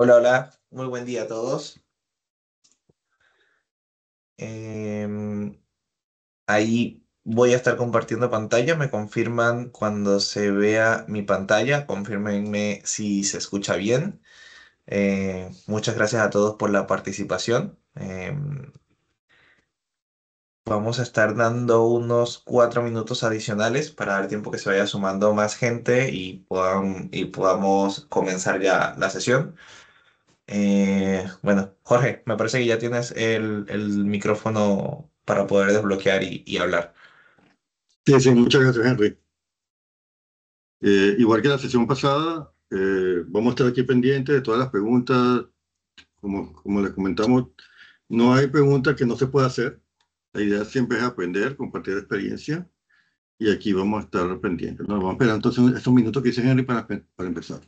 Hola, hola, muy buen día a todos. Em, Ahí voy a estar compartiendo pantalla. Me confirman cuando se vea mi pantalla. Confírmenme si se escucha bien. Muchas gracias a todos por la participación. Vamos a estar dando unos 4 minutos adicionales para dar tiempo que se vaya sumando más gente y podamos comenzar ya la sesión. Bueno, Jorge, me parece que ya tienes el micrófono para poder desbloquear y hablar. Sí, sí, muchas gracias, Henry. Igual que la sesión pasada, vamos a estar aquí pendientes de todas las preguntas. Como les comentamos, no hay pregunta que no se pueda hacer. La idea siempre es aprender, compartir experiencia, y aquí vamos a estar pendientes. Nos vamos a esperar entonces estos minutos que dice Henry para empezar.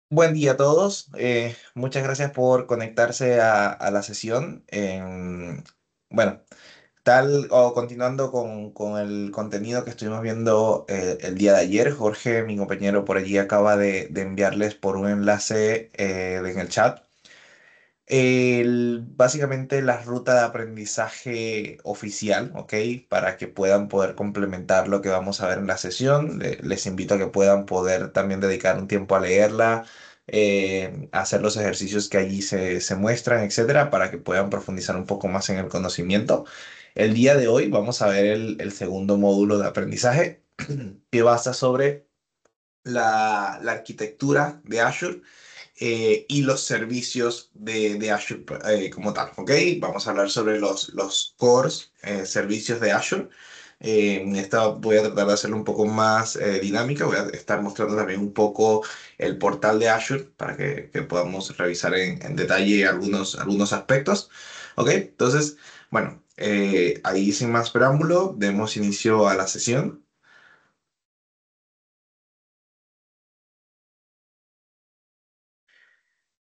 Buen día a todos. Muchas gracias por conectarse a la sesión. Bueno, tal o continuando con el contenido que estuvimos viendo el día de ayer, Jorge, mi compañero por allí, acaba de enviarles por un enlace en el chat. Básicamente la ruta de aprendizaje oficial, ¿ok? Para que puedan poder complementar lo que vamos a ver en la sesión. Les invito a que puedan poder también dedicar un tiempo a leerla, a hacer los ejercicios que allí se muestran, etcétera, para que puedan profundizar un poco más en el conocimiento. El día de hoy vamos a ver el segundo módulo de aprendizaje que basa sobre la arquitectura de Azure y los servicios de Azure como tal, ¿ok? Vamos a hablar sobre los cores, servicios de Azure. Esta voy a tratar de hacerlo un poco más dinámica. Voy a estar mostrando también un poco el portal de Azure para que podamos revisar en detalle algunos aspectos. ¿Ok? Entonces, bueno, ahí sin más preámbulo, demos inicio a la sesión.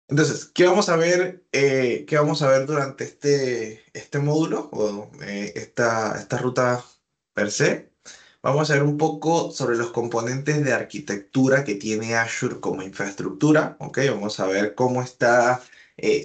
Entonces, ¿qué vamos a ver, qué vamos a ver durante este módulo o esta ruta per se? Vamos a ver un poco sobre los componentes de arquitectura que tiene Azure como infraestructura, ¿ok? Vamos a ver cómo está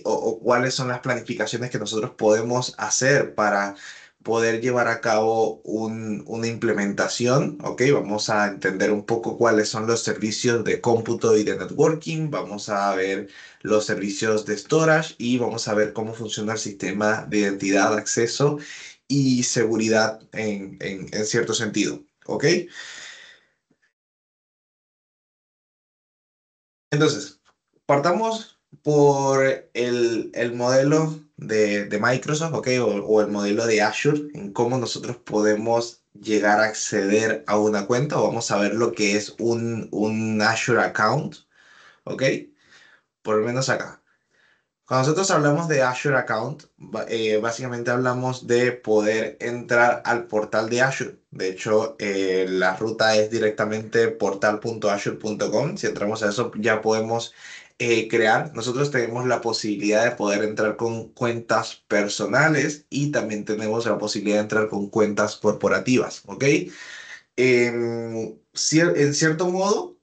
o cuáles son las planificaciones que nosotros podemos hacer para poder llevar a cabo una implementación, ¿ok? Vamos a entender un poco cuáles son los servicios de cómputo y de networking, vamos a ver los servicios de storage y vamos a ver cómo funciona el sistema de identidad, acceso y seguridad en cierto sentido. ¿Ok? Entonces, partamos por el modelo de Microsoft, ¿ok? O el modelo de Azure, en cómo nosotros podemos llegar a acceder a una cuenta. O vamos a ver lo que es un Azure account, ¿ok? Por lo menos acá. Cuando nosotros hablamos de Azure Account, básicamente hablamos de poder entrar al portal de Azure. De hecho, la ruta es directamente portal.azure.com. Si entramos a eso, ya podemos crear. Nosotros tenemos la posibilidad de poder entrar con cuentas personales y también tenemos la posibilidad de entrar con cuentas corporativas, ¿ok? En cierto modo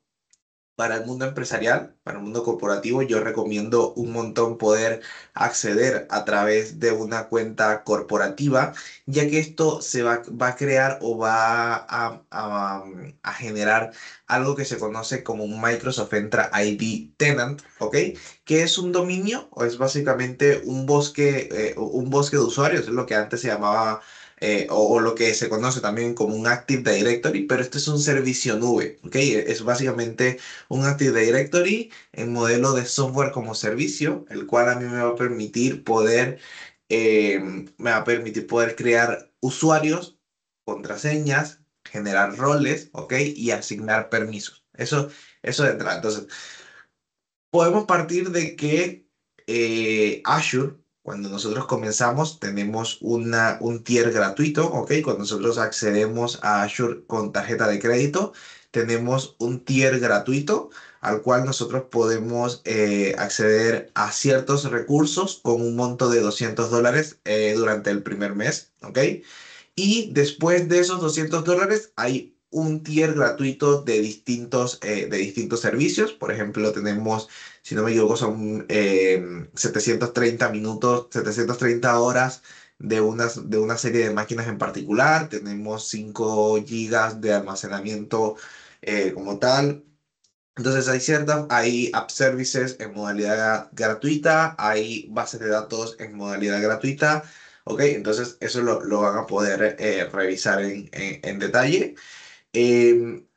para el mundo empresarial, para el mundo corporativo, yo recomiendo un montón poder acceder a través de una cuenta corporativa, ya que esto va a crear o va a generar algo que se conoce como un Microsoft Entra ID Tenant, ¿ok? Que es un dominio o es básicamente un bosque de usuarios, es lo que antes se llamaba o lo que se conoce también como un Active Directory, pero este es un servicio nube, ¿ok? Es básicamente un Active Directory en modelo de software como servicio, el cual a mí me va a permitir poder crear usuarios, contraseñas, generar roles, ¿ok? Y asignar permisos. Eso de entrada. Entonces, podemos partir de que Azure, cuando nosotros comenzamos, tenemos un tier gratuito, ¿ok? Cuando nosotros accedemos a Azure con tarjeta de crédito, tenemos un tier gratuito al cual nosotros podemos acceder a ciertos recursos con un monto de $200 durante el primer mes, ¿ok? Y después de esos $200 hay un tier gratuito de distintos servicios. Por ejemplo, tenemos, si no me equivoco, son 730 minutos, 730 horas de una serie de máquinas en particular. Tenemos 5 gigas de almacenamiento como tal. Entonces hay app services en modalidad gratuita, hay bases de datos en modalidad gratuita, ¿ok? Entonces eso lo van a poder revisar en detalle.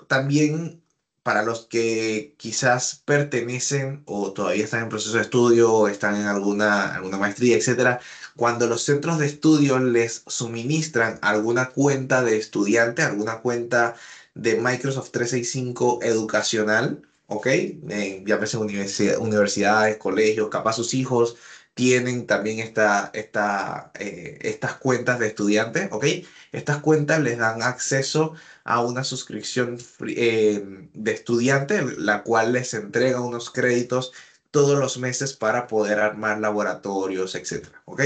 También para los que quizás pertenecen o todavía están en proceso de estudio o están en alguna maestría, etcétera, cuando los centros de estudio les suministran alguna cuenta de estudiante, alguna cuenta de Microsoft 365 educacional, ¿ok? Llámese universidades, colegios, capaz sus hijos tienen también estas cuentas de estudiantes, ¿ok? Estas cuentas les dan acceso a una suscripción de estudiante, la cual les entrega unos créditos todos los meses para poder armar laboratorios, etcétera, ¿ok?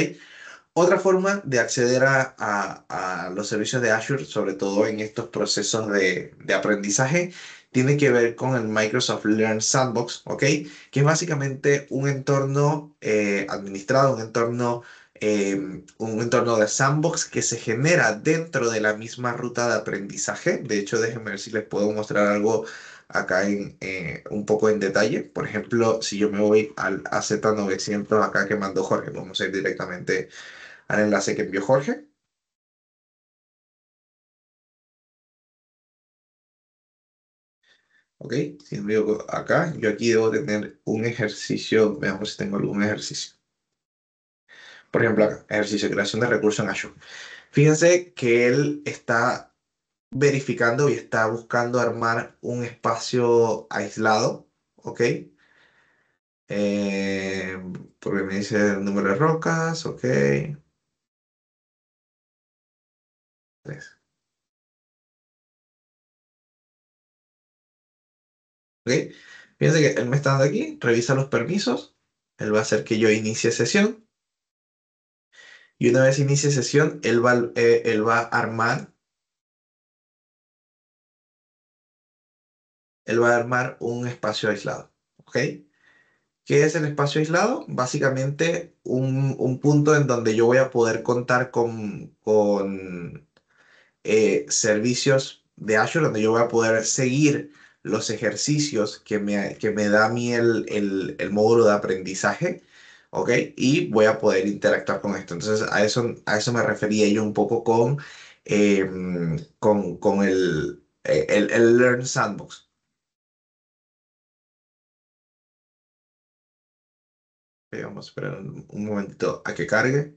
Otra forma de acceder a los servicios de Azure, sobre todo en estos procesos de aprendizaje, tiene que ver con el Microsoft Learn Sandbox, ¿ok? Que es básicamente un entorno administrado, un entorno de sandbox que se genera dentro de la misma ruta de aprendizaje. De hecho, déjenme ver si les puedo mostrar algo acá un poco en detalle. Por ejemplo, si yo me voy al AZ900 acá que mandó Jorge, vamos a ir directamente al enlace que envió Jorge. ¿Ok? Si me digo acá, yo aquí debo tener un ejercicio, veamos si tengo algún ejercicio. Por ejemplo, acá, ejercicio de creación de recursos en Azure. Fíjense que él está verificando y está buscando armar un espacio aislado, ¿ok? Eh, Porque me dice el número de rocas, ¿ok? Tres. ¿Ok? Fíjense que él me está dando aquí, revisa los permisos, él va a hacer que yo inicie sesión y una vez inicie sesión, él va a armar un espacio aislado, ¿ok? ¿Qué es el espacio aislado? Básicamente un punto en donde yo voy a poder contar con servicios de Azure, donde yo voy a poder seguir los ejercicios que me da a mí el módulo de aprendizaje, ¿ok? Y voy a poder interactuar con esto. Entonces, a eso me refería yo un poco con el Learn Sandbox. Vamos a esperar un momentito a que cargue.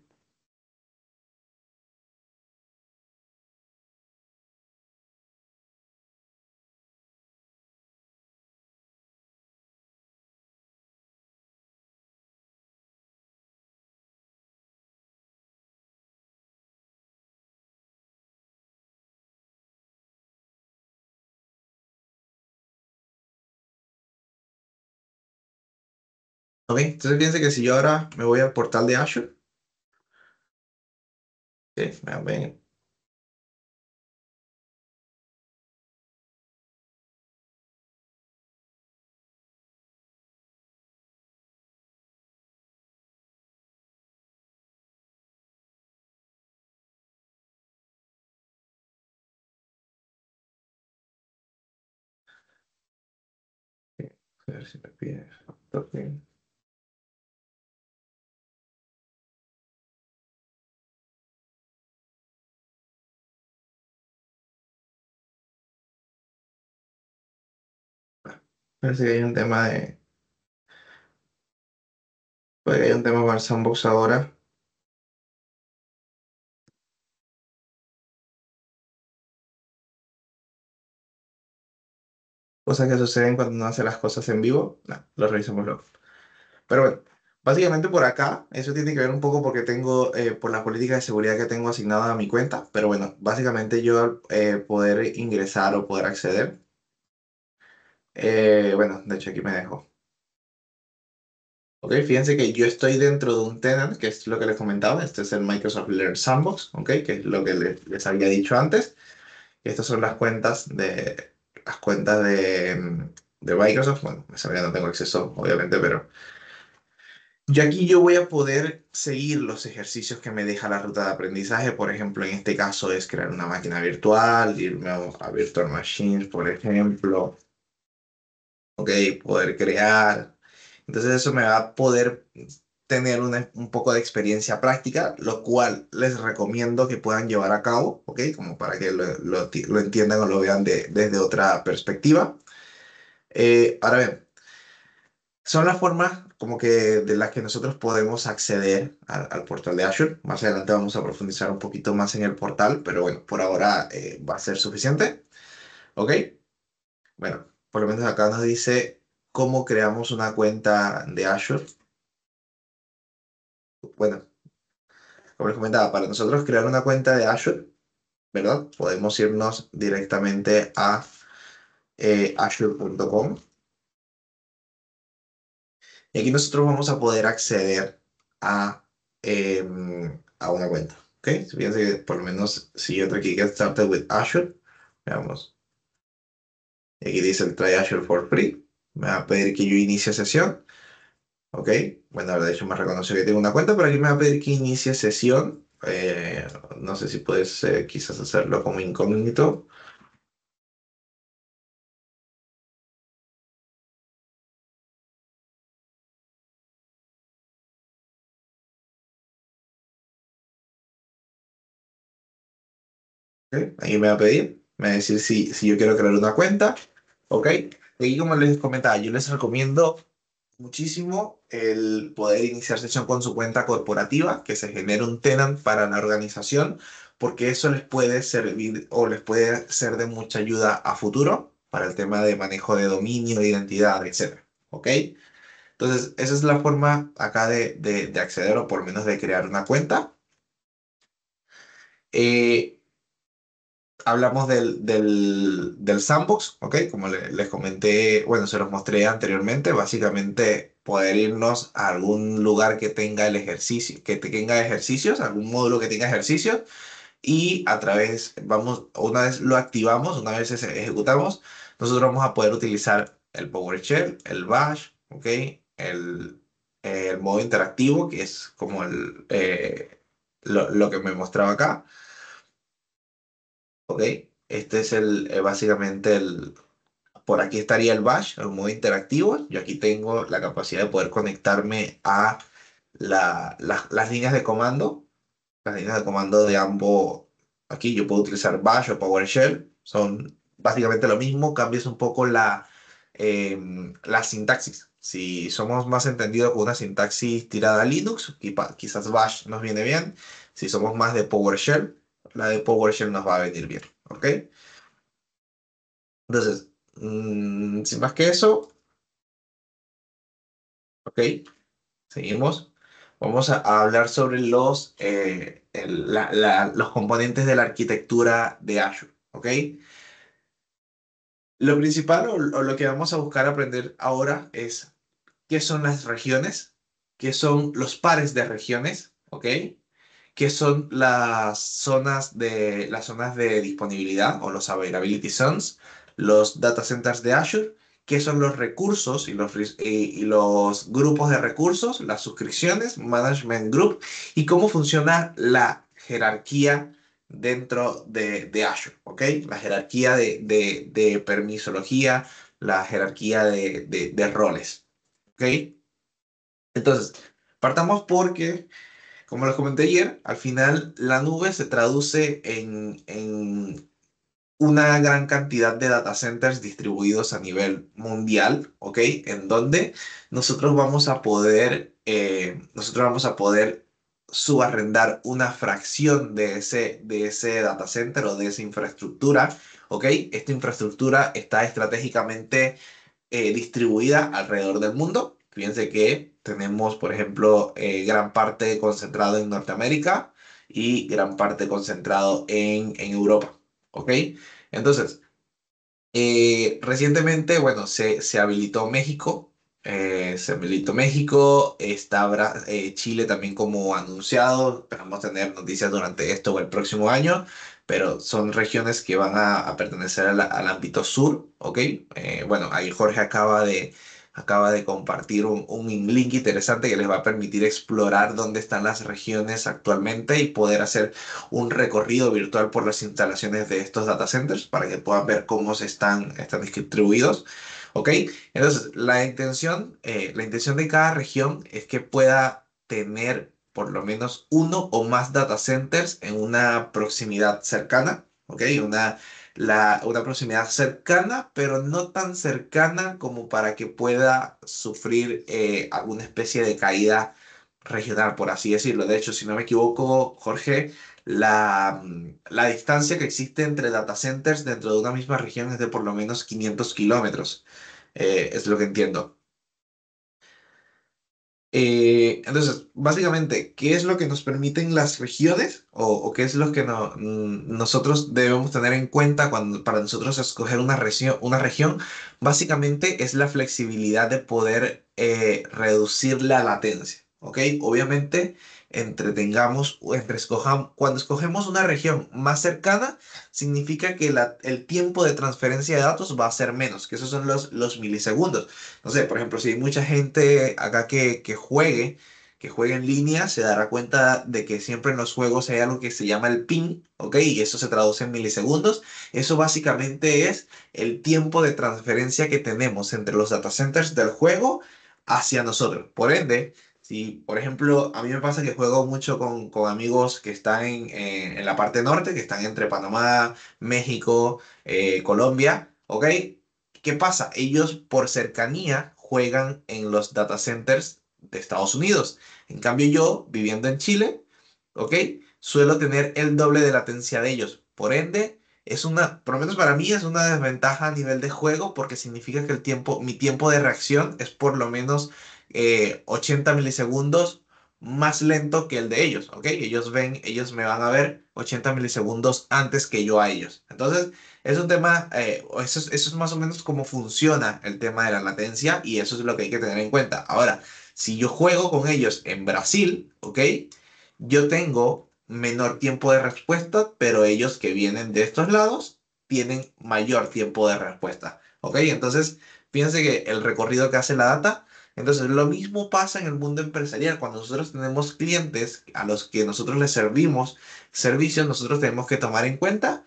¿Ok? Entonces, fíjense que si yo ahora me voy al portal de Azure, ¿sí? Ven, a ver si me pide. Ok. Parece que hay un tema puede que haya un tema con el sandbox ahora. Cosas que suceden cuando uno hace las cosas en vivo. No, lo revisamos luego. Pero bueno, básicamente por acá, eso tiene que ver un poco porque por la política de seguridad que tengo asignada a mi cuenta. Pero bueno, básicamente yo al poder ingresar o poder acceder, bueno, de hecho aquí me dejo. Ok, fíjense que yo estoy dentro de un tenant, que es lo que les comentaba. Este es el Microsoft Learn Sandbox, ok, que es lo que les había dicho antes. Y estas son las cuentas de Microsoft. Bueno, esa ya no tengo acceso, obviamente, pero yo aquí yo voy a poder seguir los ejercicios que me deja la ruta de aprendizaje. Por ejemplo, en este caso es crear una máquina virtual, irme a Virtual Machines, por ejemplo, ok, poder crear. Entonces eso me va a poder tener un poco de experiencia práctica, lo cual les recomiendo que puedan llevar a cabo, ok, como para que lo entiendan o lo vean desde otra perspectiva. Ahora bien, son las formas como que de las que nosotros podemos acceder al portal de Azure. Más adelante vamos a profundizar un poquito más en el portal, pero bueno, por ahora va a ser suficiente. ¿Ok? Bueno, por lo menos acá nos dice cómo creamos una cuenta de Azure. Bueno, como les comentaba, para nosotros crear una cuenta de Azure, ¿verdad? Podemos irnos directamente a azure.com y aquí nosotros vamos a poder acceder a una cuenta. ¿Ok? Fíjense que por lo menos si yo entro aquí Get Started with Azure, veamos, y aquí dice el Try Azure for Free, me va a pedir que yo inicie sesión. ¿Ok? Bueno, ahora de hecho me reconoció que tengo una cuenta, pero aquí me va a pedir que inicie sesión. No sé si puedes quizás hacerlo como incógnito. ¿Ok? Ahí me va a pedir, me va a decir si yo quiero crear una cuenta. ¿Ok? Y como les comentaba, yo les recomiendo muchísimo el poder iniciar sesión con su cuenta corporativa, que se genere un tenant para la organización, porque eso les puede servir o les puede ser de mucha ayuda a futuro para el tema de manejo de dominio, identidad, etcétera. ¿Ok? Entonces, esa es la forma acá de acceder o por lo menos de crear una cuenta. Eh, Hablamos del sandbox, ¿ok? Como les comenté, bueno, se los mostré anteriormente, básicamente poder irnos a algún lugar que tenga el ejercicio, que tenga ejercicios, algún módulo que tenga ejercicios, y a través, vamos, una vez lo activamos, una vez ejecutamos, nosotros vamos a poder utilizar el PowerShell, el Bash, ¿ok? El modo interactivo, que es como lo que me mostraba acá. ¿Ok? Este es básicamente por aquí estaría el Bash, el modo interactivo. Yo aquí tengo la capacidad de poder conectarme a las líneas de comando. Las líneas de comando de ambos. Aquí yo puedo utilizar Bash o PowerShell. Son básicamente lo mismo. Cambias un poco la sintaxis. Si somos más entendidos con una sintaxis tirada a Linux, quizás Bash nos viene bien. Si somos más de PowerShell, la de PowerShell nos va a venir bien. ¿Ok? Entonces, sin más que eso, ¿ok? Seguimos. Vamos a hablar sobre los componentes de la arquitectura de Azure, ¿ok? Lo principal o lo que vamos a buscar aprender ahora es qué son las regiones, qué son los pares de regiones, ¿ok? ¿Qué son las zonas de disponibilidad o los availability zones, los data centers de Azure, qué son los recursos y los grupos de recursos, las suscripciones, management group y cómo funciona la jerarquía dentro de Azure, ¿ok? La jerarquía de permisología, la jerarquía de roles, ¿ok? Entonces, partamos porque como les comenté ayer, al final la nube se traduce en una gran cantidad de data centers distribuidos a nivel mundial, ¿ok? En donde nosotros vamos a poder subarrendar una fracción de ese data center o de esa infraestructura, ¿ok? Esta infraestructura está estratégicamente distribuida alrededor del mundo. Fíjense que tenemos, por ejemplo, gran parte concentrado en Norteamérica y gran parte concentrado en Europa. ¿Ok? Entonces, recientemente, bueno, se habilitó México. Se habilitó México, está Chile también como anunciado. Esperamos tener noticias durante esto o el próximo año, pero son regiones que van a pertenecer al ámbito sur, ¿ok? Bueno, ahí Jorge acaba de compartir un link interesante que les va a permitir explorar dónde están las regiones actualmente y poder hacer un recorrido virtual por las instalaciones de estos data centers para que puedan ver cómo están distribuidos. ¿Ok? Entonces, la intención de cada región es que pueda tener por lo menos uno o más data centers en una proximidad cercana. ¿Ok? Una proximidad cercana, pero no tan cercana como para que pueda sufrir alguna especie de caída regional, por así decirlo. De hecho, si no me equivoco, Jorge, la distancia que existe entre data centers dentro de una misma región es de por lo menos 500 kilómetros. Es lo que entiendo. Entonces, básicamente, ¿qué es lo que nos permiten las regiones o qué es lo que nosotros debemos tener en cuenta para nosotros escoger una región? Básicamente es la flexibilidad de poder reducir la latencia, ¿ok? Obviamente, cuando escogemos una región más cercana, significa que el tiempo de transferencia de datos va a ser menos, que esos son los milisegundos. No sé, por ejemplo, si hay mucha gente acá que juegue en línea, se dará cuenta de que siempre en los juegos hay algo que se llama el ping, ¿ok? Y eso se traduce en milisegundos. Eso básicamente es el tiempo de transferencia que tenemos entre los data centers del juego hacia nosotros. Por ende, si, por ejemplo, a mí me pasa que juego mucho con amigos que están en la parte norte, que están entre Panamá, México, Colombia, ¿ok? ¿Qué pasa? Ellos por cercanía juegan en los data centers de Estados Unidos. En cambio yo, viviendo en Chile, ¿ok? Suelo tener el doble de latencia de ellos. Por ende, por lo menos para mí es una desventaja a nivel de juego porque significa que mi tiempo de reacción es por lo menos 80 milisegundos más lento que el de ellos, ¿ok? Ellos me van a ver 80 milisegundos antes que yo a ellos. Entonces, es un tema, eso es más o menos cómo funciona el tema de la latencia y eso es lo que hay que tener en cuenta. Ahora, si yo juego con ellos en Brasil, ¿ok? Yo tengo menor tiempo de respuesta, pero ellos que vienen de estos lados tienen mayor tiempo de respuesta, ¿ok? Entonces, fíjense que el recorrido que hace la data, entonces lo mismo pasa en el mundo empresarial. Cuando nosotros tenemos clientes a los que nosotros les servimos servicios, nosotros tenemos que tomar en cuenta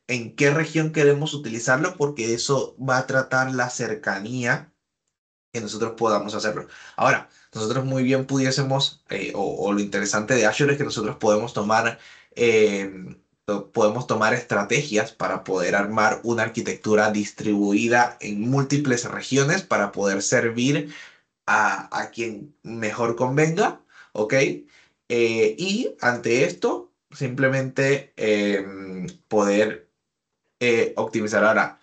en qué región queremos utilizarlo, porque eso va a tratar la cercanía que nosotros podamos hacerlo. Ahora, nosotros muy bien pudiésemos, o lo interesante de Azure es que nosotros podemos tomar estrategias para poder armar una arquitectura distribuida en múltiples regiones para poder servir a quien mejor convenga, ¿ok? Y ante esto, simplemente poder optimizar. Ahora,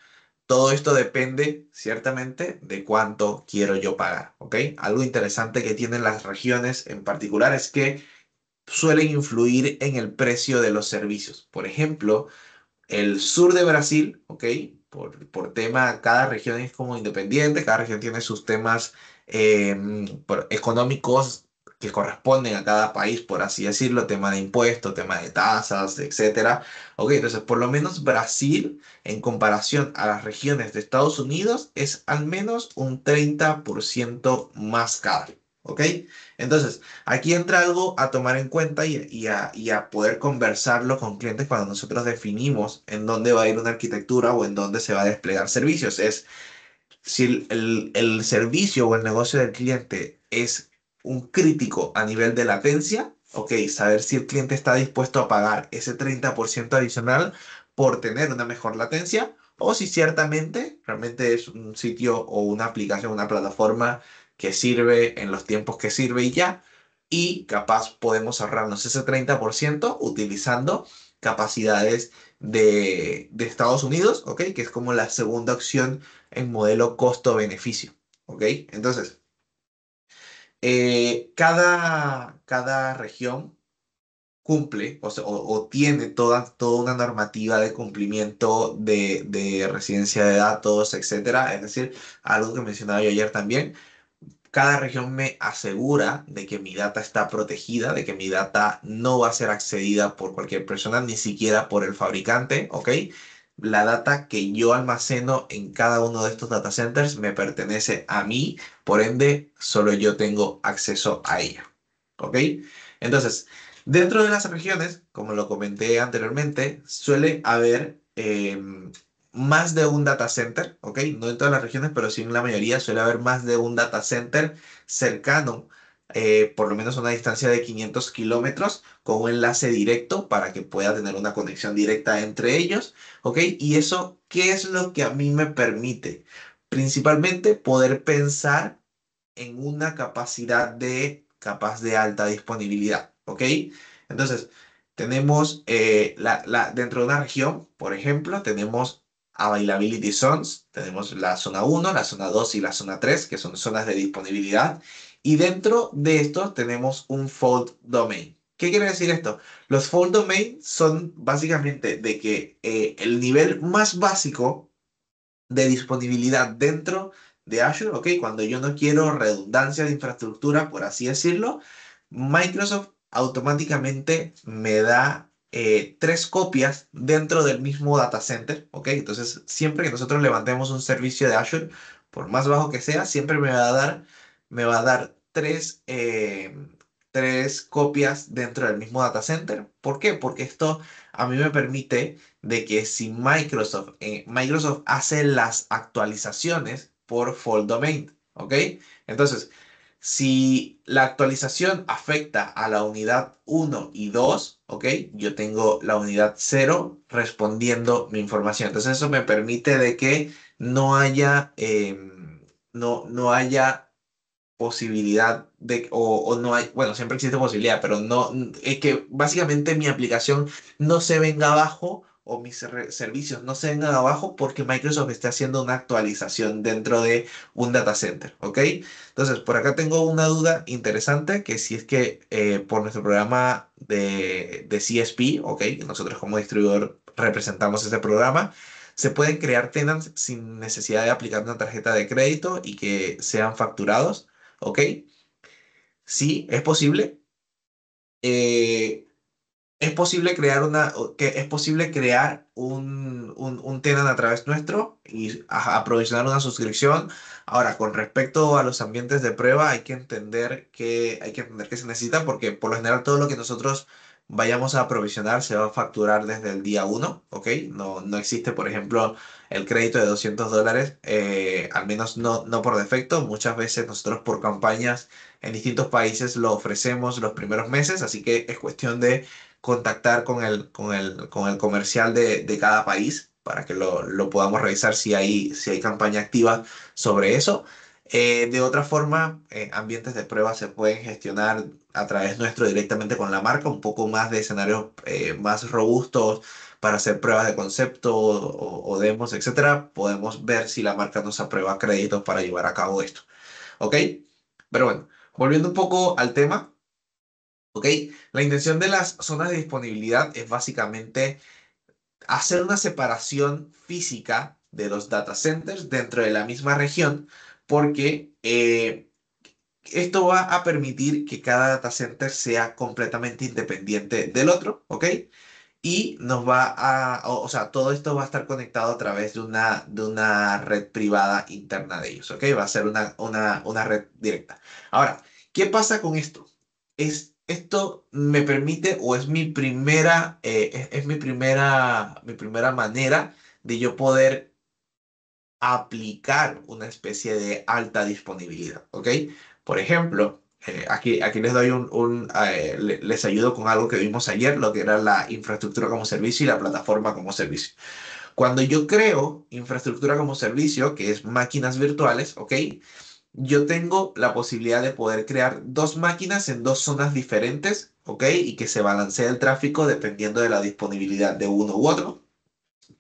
todo esto depende ciertamente de cuánto quiero yo pagar, ¿ok? Algo interesante que tienen las regiones en particular es que suelen influir en el precio de los servicios. Por ejemplo, el sur de Brasil, ¿ok? Por tema, cada región es como independiente, cada región tiene sus temas económicos que corresponden a cada país, por así decirlo, tema de impuestos, tema de tasas, etcétera. Ok, entonces por lo menos Brasil, en comparación a las regiones de Estados Unidos, es al menos un 30% más caro. ¿Ok? Entonces, aquí entra algo a tomar en cuenta y a poder conversarlo con clientes cuando nosotros definimos en dónde va a ir una arquitectura o en dónde se va a desplegar servicios. Es si el servicio o el negocio del cliente es un crítico a nivel de latencia, ok, saber si el cliente está dispuesto a pagar ese 30% adicional por tener una mejor latencia o si ciertamente realmente es un sitio o una aplicación, una plataforma que sirve en los tiempos que sirve y ya, y capaz podemos ahorrarnos ese 30% utilizando capacidades de Estados Unidos, ¿ok? Que es como la segunda opción en modelo costo-beneficio, ¿ok? Entonces, cada región cumple o tiene toda una normativa de cumplimiento de residencia de datos, etcétera. Es decir, algo que mencionaba yo ayer también, cada región me asegura de que mi data está protegida, de que mi data no va a ser accedida por cualquier persona, ni siquiera por el fabricante, ¿ok? La data que yo almaceno en cada uno de estos data centers me pertenece a mí, por ende, solo yo tengo acceso a ella, ¿ok? Entonces, dentro de las regiones, como lo comenté anteriormente, suele haber más de un data center, ¿ok? No en todas las regiones, pero sí en la mayoría suele haber más de un data center cercano, por lo menos a una distancia de 500 kilómetros, con un enlace directo para que pueda tener una conexión directa entre ellos, ¿ok? Y eso, ¿qué es lo que a mí me permite? Principalmente poder pensar en una capacidad capaz de alta disponibilidad, ¿ok? Entonces, tenemos dentro de una región, por ejemplo, tenemos Availability Zones, tenemos la zona uno, la zona 2 y la zona 3, que son zonas de disponibilidad, y dentro de estos tenemos un Fault Domain. ¿Qué quiere decir esto? Los Fault Domain son básicamente de que el nivel más básico de disponibilidad dentro de Azure, ¿ok? Cuando yo no quiero redundancia de infraestructura, por así decirlo, Microsoft automáticamente me da tres copias dentro del mismo data center, ¿ok? Entonces, siempre que nosotros levantemos un servicio de Azure, por más bajo que sea, siempre me va a dar tres copias dentro del mismo data center. ¿Por qué? Porque esto a mí me permite de que si Microsoft hace las actualizaciones por fault domain, ¿ok? Entonces, Si la actualización afecta a la unidad 1 y 2, ¿ok? Yo tengo la unidad 0 respondiendo mi información. Entonces eso me permite de que no haya, no haya posibilidad de, o no hay, bueno, siempre existe posibilidad, pero no, es que básicamente mi aplicación no se venga abajo o mis servicios no se vengan abajo porque Microsoft esté haciendo una actualización dentro de un data center, ¿ok? Entonces, por acá tengo una duda interesante que si es que por nuestro programa de CSP, ¿ok? Nosotros como distribuidor representamos ese programa. Se pueden crear tenants sin necesidad de aplicar una tarjeta de crédito y que sean facturados. ¿Ok? Sí, es posible. Eh, es posible crear es posible crear un tenant a través nuestro y aprovisionar una suscripción. Ahora, con respecto a los ambientes de prueba, hay que entender que se necesita porque por lo general todo lo que nosotros vayamos a aprovisionar se va a facturar desde el día uno, ¿ok? No, no existe, por ejemplo, el crédito de $200, al menos no por defecto. Muchas veces nosotros por campañas en distintos países lo ofrecemos los primeros meses, así que es cuestión de contactar con el comercial de cada país para que lo podamos revisar si hay campaña activa sobre eso. De otra forma, ambientes de prueba se pueden gestionar a través nuestro directamente con la marca, un poco más de escenarios más robustos para hacer pruebas de concepto o demos, etcétera. Podemos ver si la marca nos aprueba créditos para llevar a cabo esto. ¿Ok? Pero bueno, volviendo un poco al tema. ¿Ok? La intención de las zonas de disponibilidad es básicamente hacer una separación física de los data centers dentro de la misma región, porque esto va a permitir que cada data center sea completamente independiente del otro, ¿ok? Y nos va o sea, todo esto va a estar conectado a través de una red privada interna de ellos, ¿ok? Va a ser una red directa. Ahora, ¿qué pasa con esto? Esto me permite, o es mi primera manera de yo poder aplicar una especie de alta disponibilidad, ¿ok? Por ejemplo, aquí les doy les ayudo con algo que vimos ayer, lo que era la infraestructura como servicio y la plataforma como servicio. Cuando yo creo infraestructura como servicio, que es máquinas virtuales, ¿ok? Yo tengo la posibilidad de poder crear dos máquinas en dos zonas diferentes, ¿ok? Y que se balancee el tráfico dependiendo de la disponibilidad de uno u otro.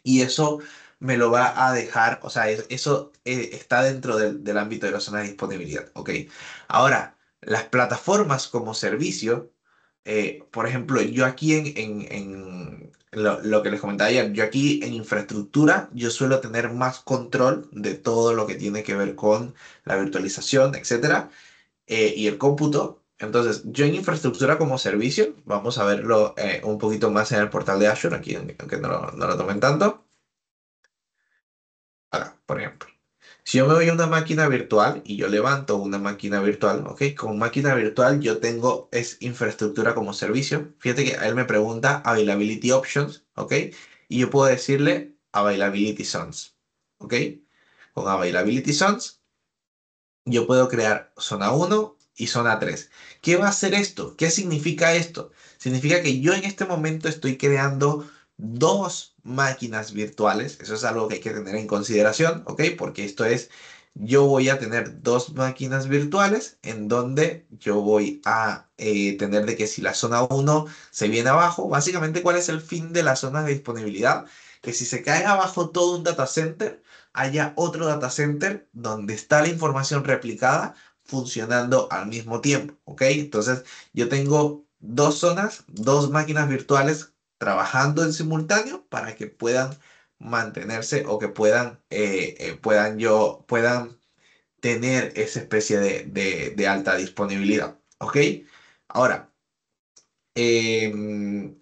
Y eso me lo va a dejar, o sea, eso está dentro del ámbito de la zona de disponibilidad, ¿ok? Ahora, las plataformas como servicio, por ejemplo, yo aquí en lo que les comentaba ayer, yo aquí en infraestructura, yo suelo tener más control de todo lo que tiene que ver con la virtualización, etcétera, y el cómputo. Entonces, yo en infraestructura como servicio, vamos a verlo un poquito más en el portal de Azure, aquí aunque no lo tomen tanto. Ahora, por ejemplo, si yo me voy a una máquina virtual y yo levanto una máquina virtual, ¿ok? Con máquina virtual yo tengo es infraestructura como servicio. Fíjate que él me pregunta availability options, ¿ok? Y yo puedo decirle availability zones, ¿ok? Con availability zones yo puedo crear zona uno y zona 3. ¿Qué va a hacer esto? ¿Qué significa esto? Significa que yo en este momento estoy creando dos máquinas virtuales. Eso es algo que hay que tener en consideración, ¿ok? Porque yo voy a tener dos máquinas virtuales en donde yo voy a tener de que si la zona uno se viene abajo, básicamente, ¿cuál es el fin de las zonas de disponibilidad? Que si se cae abajo todo un data center, haya otro data center donde está la información replicada funcionando al mismo tiempo, ¿ok? Entonces, yo tengo dos zonas, dos máquinas virtuales trabajando en simultáneo para que puedan mantenerse o que puedan tener esa especie de alta disponibilidad, ¿ok? Ahora, em,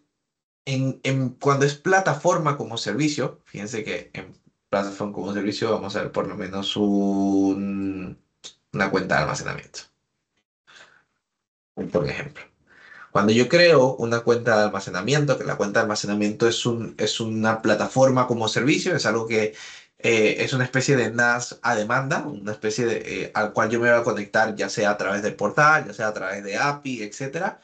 cuando es plataforma como servicio, fíjense que en plataforma como servicio vamos a ver por lo menos una cuenta de almacenamiento, por ejemplo. Cuando yo creo una cuenta de almacenamiento, que la cuenta de almacenamiento es una plataforma como servicio, es algo que Es una especie de NAS a demanda, una especie de, al cual yo me voy a conectar ya sea a través del portal, ya sea a través de API, etcétera,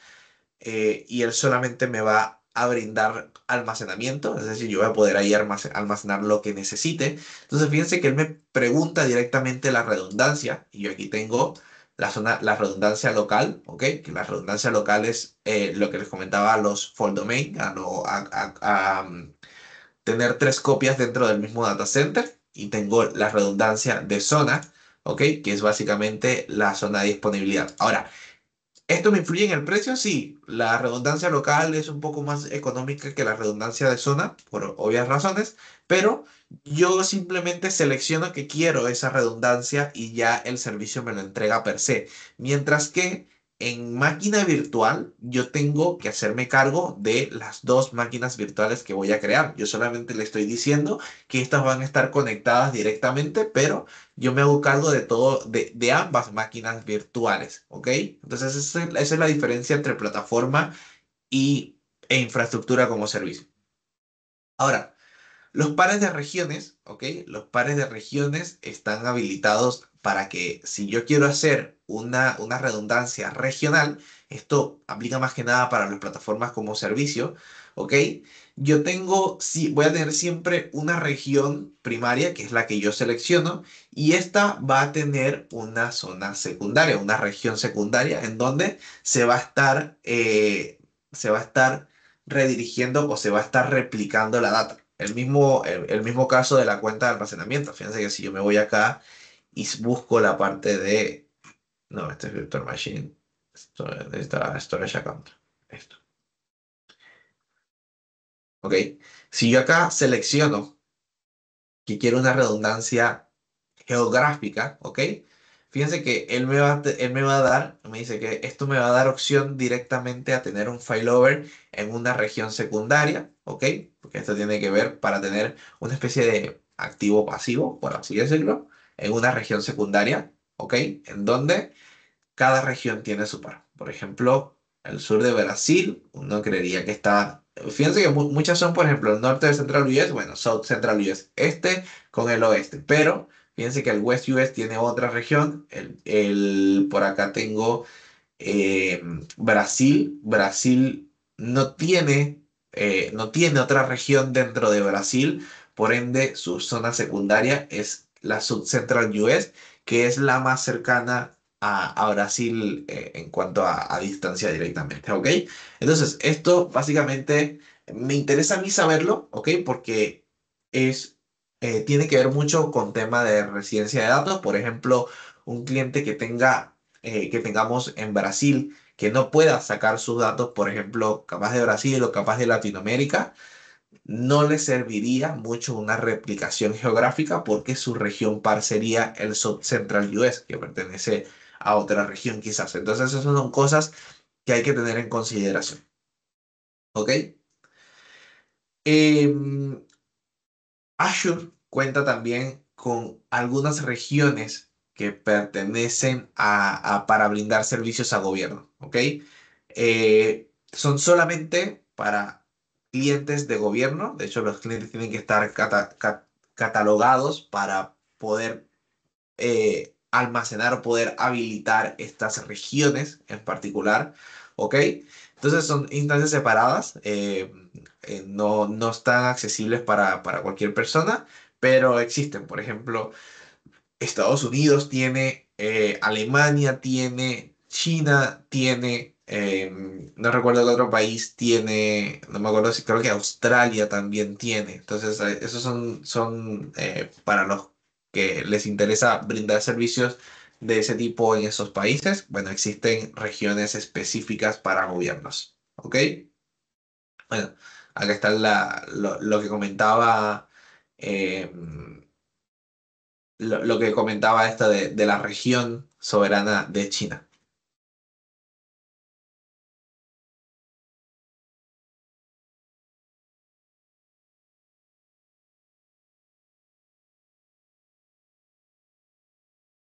y él solamente me va a brindar almacenamiento, es decir, yo voy a poder ahí almacenar lo que necesite. Entonces, fíjense que él me pregunta directamente la redundancia, y yo aquí tengo la redundancia local, ¿ok? Que la redundancia local es lo que les comentaba a los fault domain, tener tres copias dentro del mismo data center, y tengo la redundancia de zona, ¿ok? Que es básicamente la zona de disponibilidad. Ahora, ¿esto me influye en el precio? Sí, la redundancia local es un poco más económica que la redundancia de zona, por obvias razones, pero yo simplemente selecciono que quiero esa redundancia y ya el servicio me lo entrega per se. Mientras que en máquina virtual yo tengo que hacerme cargo de las dos máquinas virtuales que voy a crear. Yo solamente le estoy diciendo que estas van a estar conectadas directamente, pero yo me hago cargo de todo, de ambas máquinas virtuales, ¿ok? Entonces esa es la diferencia entre plataforma e infraestructura como servicio. Ahora, los pares de regiones, ¿ok? Los pares de regiones están habilitados para que si yo quiero hacer una redundancia regional, esto aplica más que nada para las plataformas como servicio, ¿ok? Yo tengo, sí, voy a tener siempre una región primaria, que es la que yo selecciono, y esta va a tener una zona secundaria, una región secundaria, en donde se va a estar redirigiendo o se va a estar replicando la data. El mismo caso de la cuenta de almacenamiento. Fíjense que si yo me voy acá y busco la parte de... No, este es Virtual Machine. Esto necesita Storage Account. Esto. Ok. Si yo acá selecciono que quiero una redundancia geográfica, ¿ok? Fíjense que él me va a dar, me dice que esto me va a dar opción directamente a tener un failover en una región secundaria, ¿ok? Porque esto tiene que ver para tener una especie de activo pasivo, por así decirlo, en una región secundaria, ¿ok? En donde cada región tiene su par. Por ejemplo, el sur de Brasil, uno creería que está. Fíjense que muchas son, por ejemplo, el norte de Central US, bueno, South Central US, este con el oeste, pero fíjense que el West US tiene otra región. Por acá tengo eh, Brasil. Brasil no tiene otra región dentro de Brasil, por ende, su zona secundaria es la South Central US, que es la más cercana a Brasil en cuanto a distancia directamente, ¿ok? Entonces, esto básicamente me interesa a mí saberlo, ¿ok? Porque es, tiene que ver mucho con tema de residencia de datos. Por ejemplo, un cliente que tengamos en Brasil que no pueda sacar sus datos, por ejemplo, capaz de Brasil o capaz de Latinoamérica, no le serviría mucho una replicación geográfica porque su región par sería el South Central US, que pertenece a otra región quizás. Entonces, esas son cosas que hay que tener en consideración. ¿Ok? Em, Azure cuenta también con algunas regiones que pertenecen para brindar servicios a gobierno, ¿ok? Son solamente para clientes de gobierno. De hecho, los clientes tienen que estar catalogados para poder almacenar o poder habilitar estas regiones en particular, ¿ok? Entonces son instancias separadas, no están accesibles para cualquier persona, pero existen. Por ejemplo, Estados Unidos tiene, Alemania tiene, China tiene, no recuerdo qué otro país tiene, no me acuerdo si creo que Australia también tiene. Entonces, esos son para los que les interesa brindar servicios de ese tipo en esos países. Bueno, existen regiones específicas para gobiernos. ¿Ok? Bueno, acá está lo que comentaba. Lo que comentaba esto de la región soberana de China.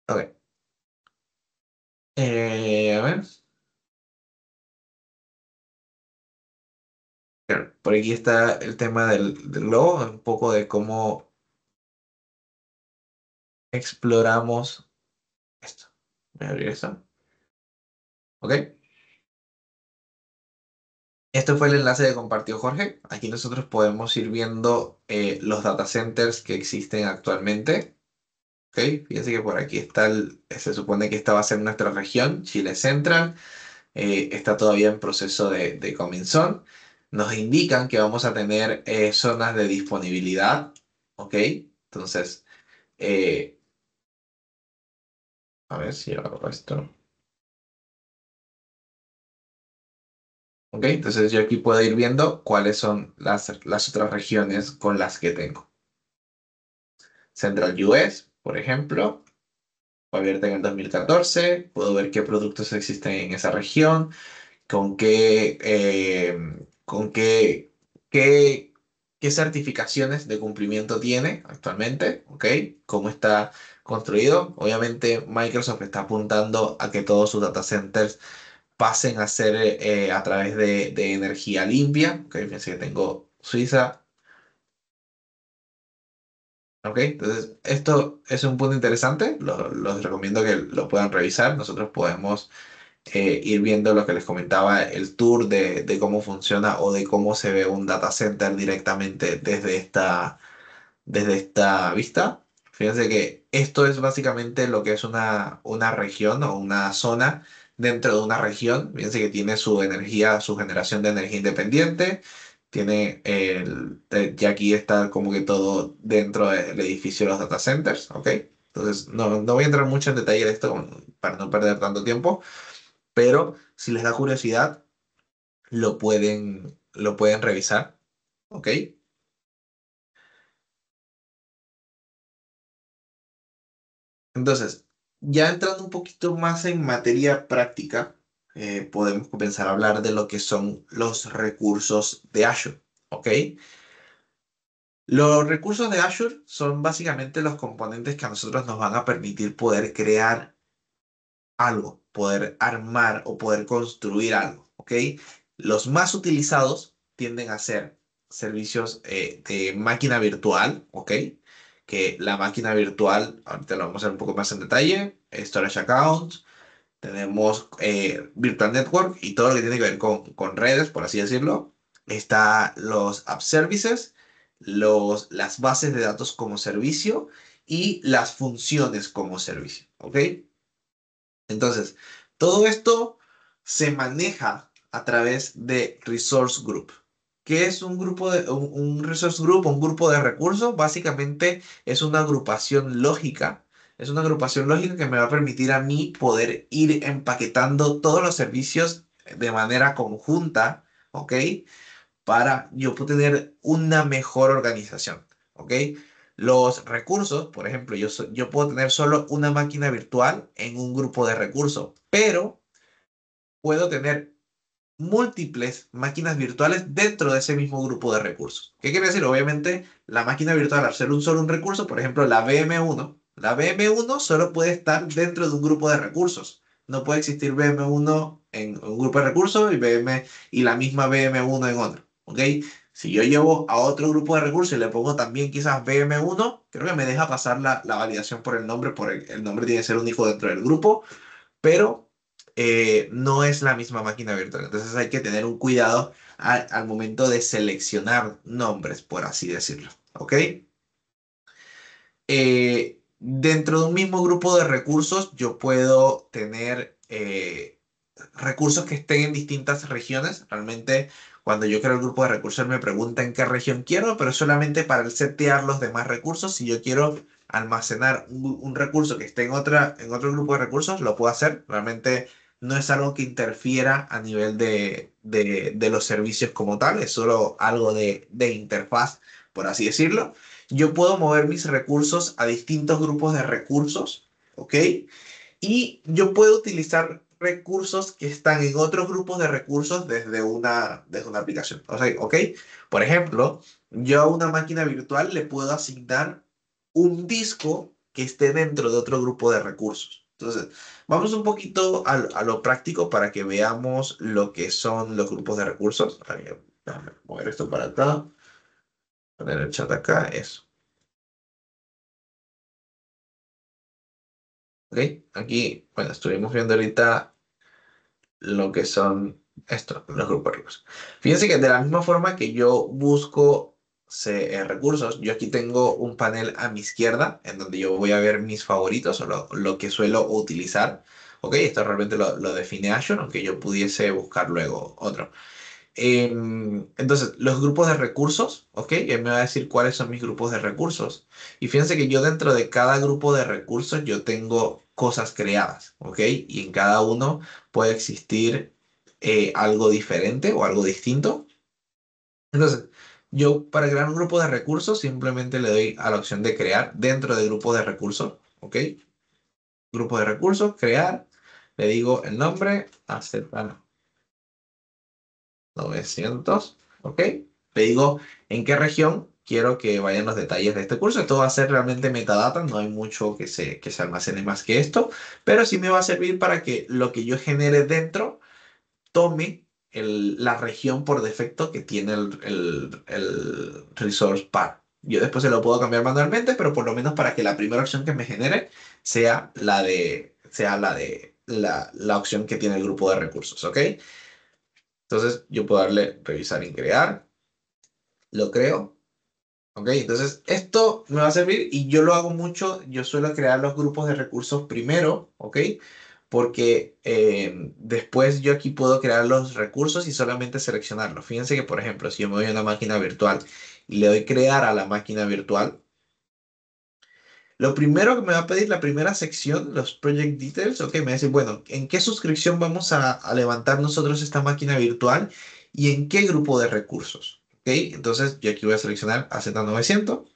Ok. A ver, claro, por aquí está el tema del logo, un poco de cómo. exploramos esto. Voy a abrir esto. ¿Ok? Este fue el enlace que compartió Jorge. Aquí nosotros podemos ir viendo los data centers que existen actualmente. ¿Ok? Fíjense que por aquí está se supone que esta va a ser nuestra región, Chile Central. Está todavía en proceso de comenzón. Nos indican que vamos a tener zonas de disponibilidad. ¿Ok? Entonces, eh, a ver si hago esto. ¿Ok? Entonces yo aquí puedo ir viendo cuáles son las otras regiones con las que tengo. Central US, por ejemplo, fue abierta en el 2014. Puedo ver qué productos existen en esa región, con qué, qué certificaciones de cumplimiento tiene actualmente, ¿ok? Cómo está construido. Obviamente Microsoft está apuntando a que todos sus data centers pasen a ser a través de energía limpia, ¿ok? Fíjense que tengo Suiza. ¿Ok? Entonces, esto es un punto interesante, los recomiendo que lo puedan revisar. Nosotros podemos ir viendo lo que les comentaba, el tour de cómo funciona o de cómo se ve un data center directamente desde esta vista. Fíjense que esto es básicamente lo que es una región o una zona dentro de una región. Fíjense que tiene su energía, su generación de energía independiente. Tiene ya aquí está como que todo dentro del edificio de los data centers, ¿ok? Entonces, no voy a entrar mucho en detalle de esto para no perder tanto tiempo, pero si les da curiosidad, lo pueden revisar, ¿ok? Entonces, ya entrando un poquito más en materia práctica, podemos comenzar a hablar de lo que son los recursos de Azure, ¿ok? Los recursos de Azure son básicamente los componentes que a nosotros nos van a permitir poder crear algo, poder armar o poder construir algo, ¿ok? Los más utilizados tienden a ser servicios de máquina virtual, ¿ok? Que la máquina virtual, ahorita lo vamos a ver un poco más en detalle, storage accounts, tenemos virtual network y todo lo que tiene que ver con redes, por así decirlo. Está los app services, las bases de datos como servicio y las funciones como servicio, ¿ok? Entonces, todo esto se maneja a través de Resource Group. ¿Qué es un Resource Group, un grupo de recursos? Básicamente es una agrupación lógica. Es una agrupación lógica que me va a permitir a mí poder ir empaquetando todos los servicios de manera conjunta, ¿ok? Para yo poder tener una mejor organización, ¿ok? Los recursos, por ejemplo, yo puedo tener solo una máquina virtual en un grupo de recursos, pero puedo tener múltiples máquinas virtuales dentro de ese mismo grupo de recursos. ¿Qué quiere decir? Obviamente, la máquina virtual, al ser un recurso, por ejemplo, la VM1 solo puede estar dentro de un grupo de recursos. No puede existir VM1 en un grupo de recursos y la misma VM1 en otro. ¿Ok? Si yo llevo a otro grupo de recursos y le pongo también quizás VM1, creo que me deja pasar la validación por el nombre, el nombre tiene que ser único dentro del grupo, pero no es la misma máquina virtual. Entonces hay que tener un cuidado al momento de seleccionar nombres, por así decirlo. ¿Ok? Dentro de un mismo grupo de recursos, yo puedo tener recursos que estén en distintas regiones. Realmente, cuando yo creo el grupo de recursos, me pregunta en qué región quiero, pero solamente para el setear los demás recursos. Si yo quiero almacenar un recurso que esté en otro grupo de recursos, lo puedo hacer. Realmente no es algo que interfiera a nivel de los servicios como tal, es solo algo de interfaz, por así decirlo. Yo puedo mover mis recursos a distintos grupos de recursos, ¿ok? Y yo puedo utilizar recursos que están en otros grupos de recursos desde una aplicación. O sea, ¿ok? Por ejemplo, yo a una máquina virtual le puedo asignar un disco que esté dentro de otro grupo de recursos. Entonces, vamos un poquito a lo práctico para que veamos lo que son los grupos de recursos. A ver, déjame mover esto para acá, poner el chat acá, eso. ¿Ok? Aquí, bueno, estuvimos viendo ahorita lo que son estos, los grupos de recursos. Fíjense que de la misma forma que yo busco recursos, yo aquí tengo un panel a mi izquierda en donde yo voy a ver mis favoritos o lo que suelo utilizar. Ok, esto realmente lo define Azure, aunque yo pudiese buscar luego otro. Entonces, los grupos de recursos, ¿ok? Él me va a decir cuáles son mis grupos de recursos. Y fíjense que yo dentro de cada grupo de recursos yo tengo cosas creadas, ¿ok? Y en cada uno puede existir algo diferente o algo distinto. Entonces, yo para crear un grupo de recursos simplemente le doy a la opción de crear dentro de grupo de recursos, ¿ok? Grupo de recursos, crear, le digo el nombre, aceptar 900, ¿ok? Le digo en qué región quiero que vayan los detalles de este curso. Esto va a ser realmente metadata, no hay mucho que se almacene más que esto, pero sí me va a servir para que lo que yo genere dentro tome la región por defecto que tiene el resource par. Yo después se lo puedo cambiar manualmente, pero por lo menos para que la primera opción que me genere sea la opción que tiene el grupo de recursos, ¿ok? Entonces yo puedo darle revisar y crear, lo creo, ¿ok? Entonces esto me va a servir y yo lo hago mucho, yo suelo crear los grupos de recursos primero, ¿ok? Porque después yo aquí puedo crear los recursos y solamente seleccionarlos. Fíjense que, por ejemplo, si yo me voy a una máquina virtual y le doy crear a la máquina virtual, lo primero que me va a pedir, la primera sección, los project details, ok, me va a decir, bueno, ¿en qué suscripción vamos a levantar nosotros esta máquina virtual y en qué grupo de recursos? Ok, entonces yo aquí voy a seleccionar AZ900,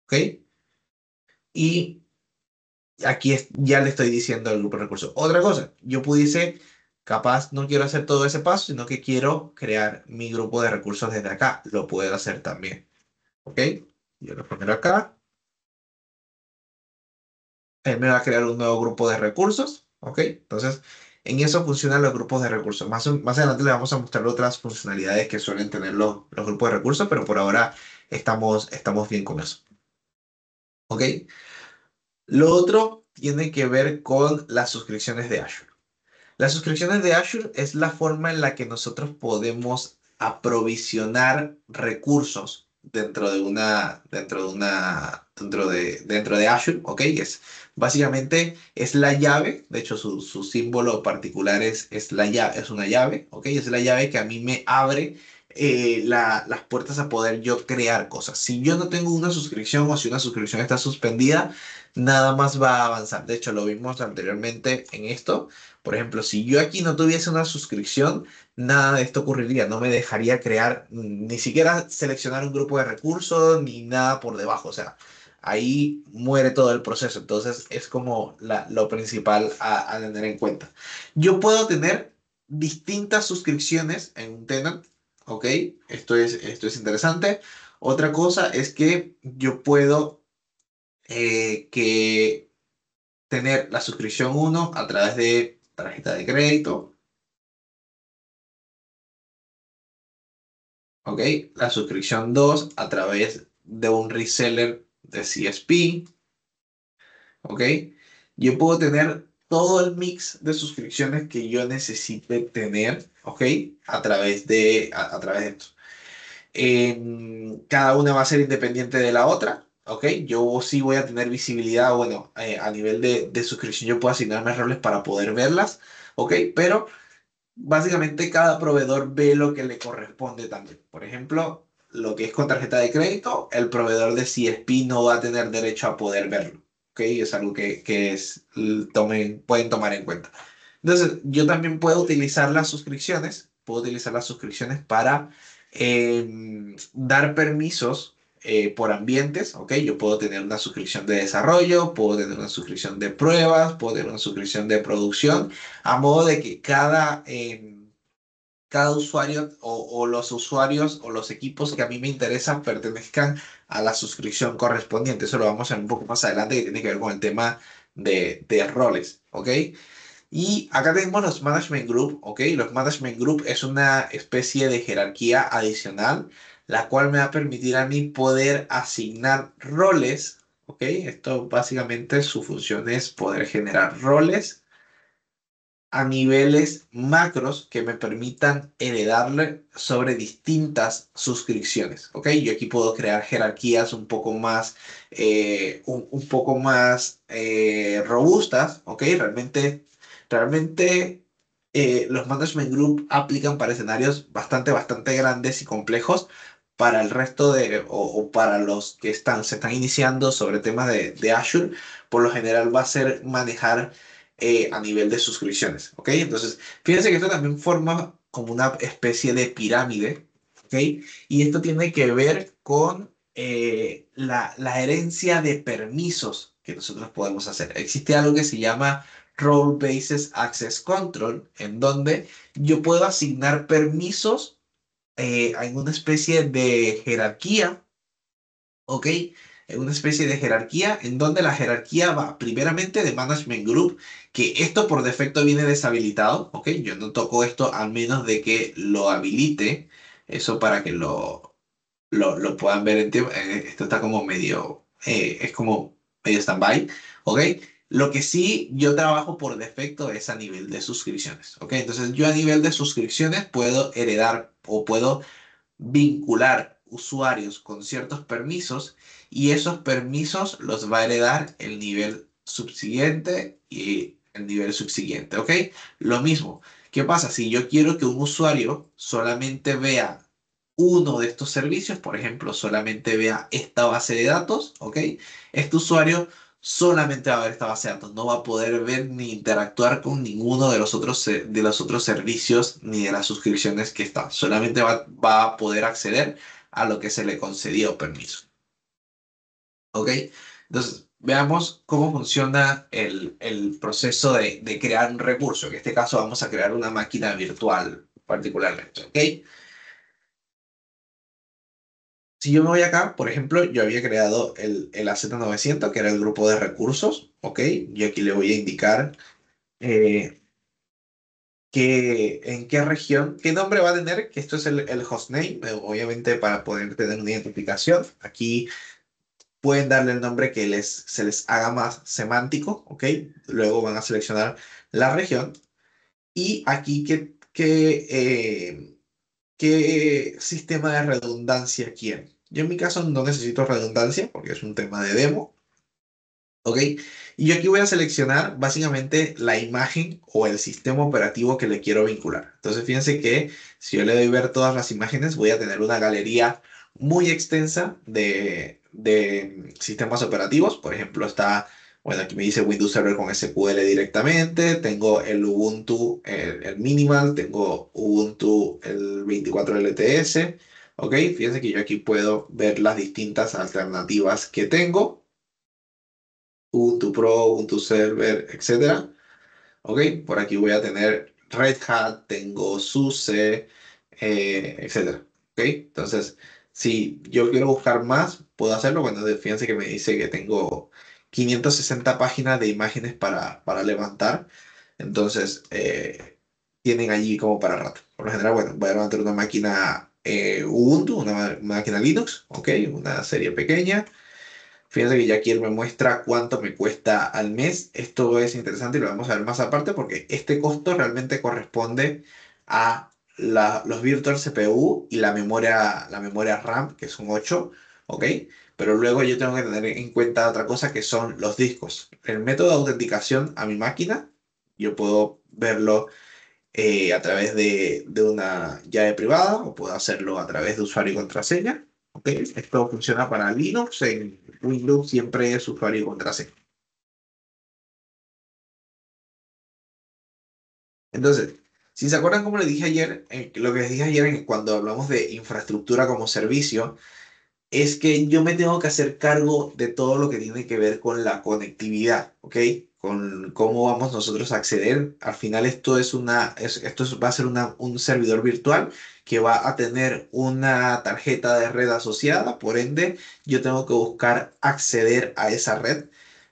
ok, y aquí ya le estoy diciendo al grupo de recursos. Otra cosa, yo pudiese, capaz no quiero hacer todo ese paso, sino que quiero crear mi grupo de recursos desde acá. Lo puedo hacer también, ok, yo lo pongo acá. Él me va a crear un nuevo grupo de recursos, ¿ok? Entonces, en eso funcionan los grupos de recursos. Más adelante le vamos a mostrar otras funcionalidades que suelen tener los grupos de recursos, pero por ahora estamos bien con eso, ¿ok? Lo otro tiene que ver con las suscripciones de Azure. Las suscripciones de Azure es la forma en la que nosotros podemos aprovisionar recursos dentro de Azure, ¿ok? Básicamente es la llave, de hecho su símbolo particular es la llave, es una llave, ¿ok? Es la llave que a mí me abre las puertas a poder yo crear cosas. Si yo no tengo una suscripción o si una suscripción está suspendida, nada más va a avanzar. De hecho, lo vimos anteriormente en esto. Por ejemplo, si yo aquí no tuviese una suscripción, nada de esto ocurriría. No me dejaría crear, ni siquiera seleccionar un grupo de recursos, ni nada por debajo. O sea, ahí muere todo el proceso. Entonces, es como lo principal a tener en cuenta. Yo puedo tener distintas suscripciones en un tenant. ¿Ok? Esto es interesante. Otra cosa es que yo puedo que tener la suscripción uno a través de tarjeta de crédito, ¿ok? La suscripción 2 a través de un reseller de CSP, ¿ok? Yo puedo tener todo el mix de suscripciones que yo necesite tener, ¿ok? A través de esto. Cada una va a ser independiente de la otra, ¿ok? Yo sí voy a tener visibilidad, bueno, a nivel de suscripción yo puedo asignarme roles para poder verlas, ¿ok? Pero básicamente cada proveedor ve lo que le corresponde también. Por ejemplo, lo que es con tarjeta de crédito, el proveedor de CSP no va a tener derecho a poder verlo. ¿Ok? Es algo que pueden tomar en cuenta. Entonces, yo también puedo utilizar las suscripciones para dar permisos por ambientes, ¿ok? Yo puedo tener una suscripción de desarrollo, puedo tener una suscripción de pruebas, puedo tener una suscripción de producción a modo de que cada usuario o los usuarios o los equipos que a mí me interesan pertenezcan a la suscripción correspondiente. Eso lo vamos a ver un poco más adelante que tiene que ver con el tema de roles, ¿ok? Y acá tenemos los Management Group, ¿ok? Los Management Group es una especie de jerarquía adicional, la cual me va a permitir a mí poder asignar roles, ¿ok? Esto básicamente su función es poder generar roles a niveles macros que me permitan heredarle sobre distintas suscripciones, ¿ok? Yo aquí puedo crear jerarquías un poco más, un poco más robustas, ¿ok? Realmente, los management group aplican para escenarios bastante grandes y complejos. Para el resto o para los que se están iniciando sobre temas de Azure, por lo general va a ser manejar a nivel de suscripciones, ¿ok? Entonces, fíjense que esto también forma como una especie de pirámide, ¿ok? Y esto tiene que ver con la herencia de permisos que nosotros podemos hacer. Existe algo que se llama Role Basis Access Control, en donde yo puedo asignar permisos en una especie de jerarquía, ¿ok? En una especie de jerarquía en donde la jerarquía va primeramente de Management Group, que esto por defecto viene deshabilitado, ¿ok? Yo no toco esto a menos de que lo habilite, eso para que lo puedan ver en tiempo. Esto está como medio, es como medio stand-by, ¿ok? Lo que sí yo trabajo por defecto es a nivel de suscripciones, ¿ok? Entonces yo a nivel de suscripciones puedo heredar o puedo vincular usuarios con ciertos permisos y esos permisos los va a heredar el nivel subsiguiente y el nivel subsiguiente, ¿ok? Lo mismo, ¿qué pasa si yo quiero que un usuario solamente vea uno de estos servicios, por ejemplo, solamente vea esta base de datos, ¿ok? Este usuario solamente va a ver esta base de datos, no va a poder ver ni interactuar con ninguno de los otros servicios ni de las suscripciones que está. Solamente va a poder acceder a lo que se le concedió permiso. ¿Ok? Entonces, veamos cómo funciona el proceso de crear un recurso. En este caso vamos a crear una máquina virtual particularmente. ¿Ok? Si yo me voy acá, por ejemplo, yo había creado el AZ900, que era el grupo de recursos. ¿Ok? Y aquí le voy a indicar eh, en qué región, qué nombre va a tener, que esto es el hostname, obviamente para poder tener una identificación. Aquí pueden darle el nombre que se les haga más semántico, ¿ok? Luego van a seleccionar la región y aquí qué sistema de redundancia quieren. Yo en mi caso no necesito redundancia porque es un tema de demo. ¿Ok? Y yo aquí voy a seleccionar básicamente la imagen o el sistema operativo que le quiero vincular. Entonces fíjense que si yo le doy ver todas las imágenes, voy a tener una galería muy extensa de sistemas operativos. Por ejemplo, está, bueno, aquí me dice Windows Server con SQL directamente. Tengo el Ubuntu, el Minimal. Tengo Ubuntu, el 24 LTS. ¿Ok? Fíjense que yo aquí puedo ver las distintas alternativas que tengo. Ubuntu Pro, Ubuntu Server, etcétera. Ok, por aquí voy a tener Red Hat, tengo SUSE, etcétera. Ok, entonces, si yo quiero buscar más, puedo hacerlo. Bueno, fíjense que me dice que tengo 560 páginas de imágenes para levantar. Entonces, tienen allí como para rato. Por lo general, bueno, voy a levantar una máquina Ubuntu, una máquina Linux, ok, una serie pequeña. Fíjense que ya aquí él me muestra cuánto me cuesta al mes. Esto es interesante y lo vamos a ver más aparte porque este costo realmente corresponde a los virtual CPU y la memoria RAM, que son 8, ¿ok? Pero luego yo tengo que tener en cuenta otra cosa que son los discos. El método de autenticación a mi máquina, yo puedo verlo a través de una llave privada o puedo hacerlo a través de usuario y contraseña. ¿Ok? Esto funciona para Linux, en Windows siempre es usuario y contraseña. Entonces, si se acuerdan como les dije ayer, lo que les dije ayer cuando hablamos de infraestructura como servicio, es que yo me tengo que hacer cargo de todo lo que tiene que ver con la conectividad, ¿ok? Con cómo vamos nosotros a acceder. Al final esto va a ser un servidor virtual que va a tener una tarjeta de red asociada, por ende yo tengo que buscar acceder a esa red.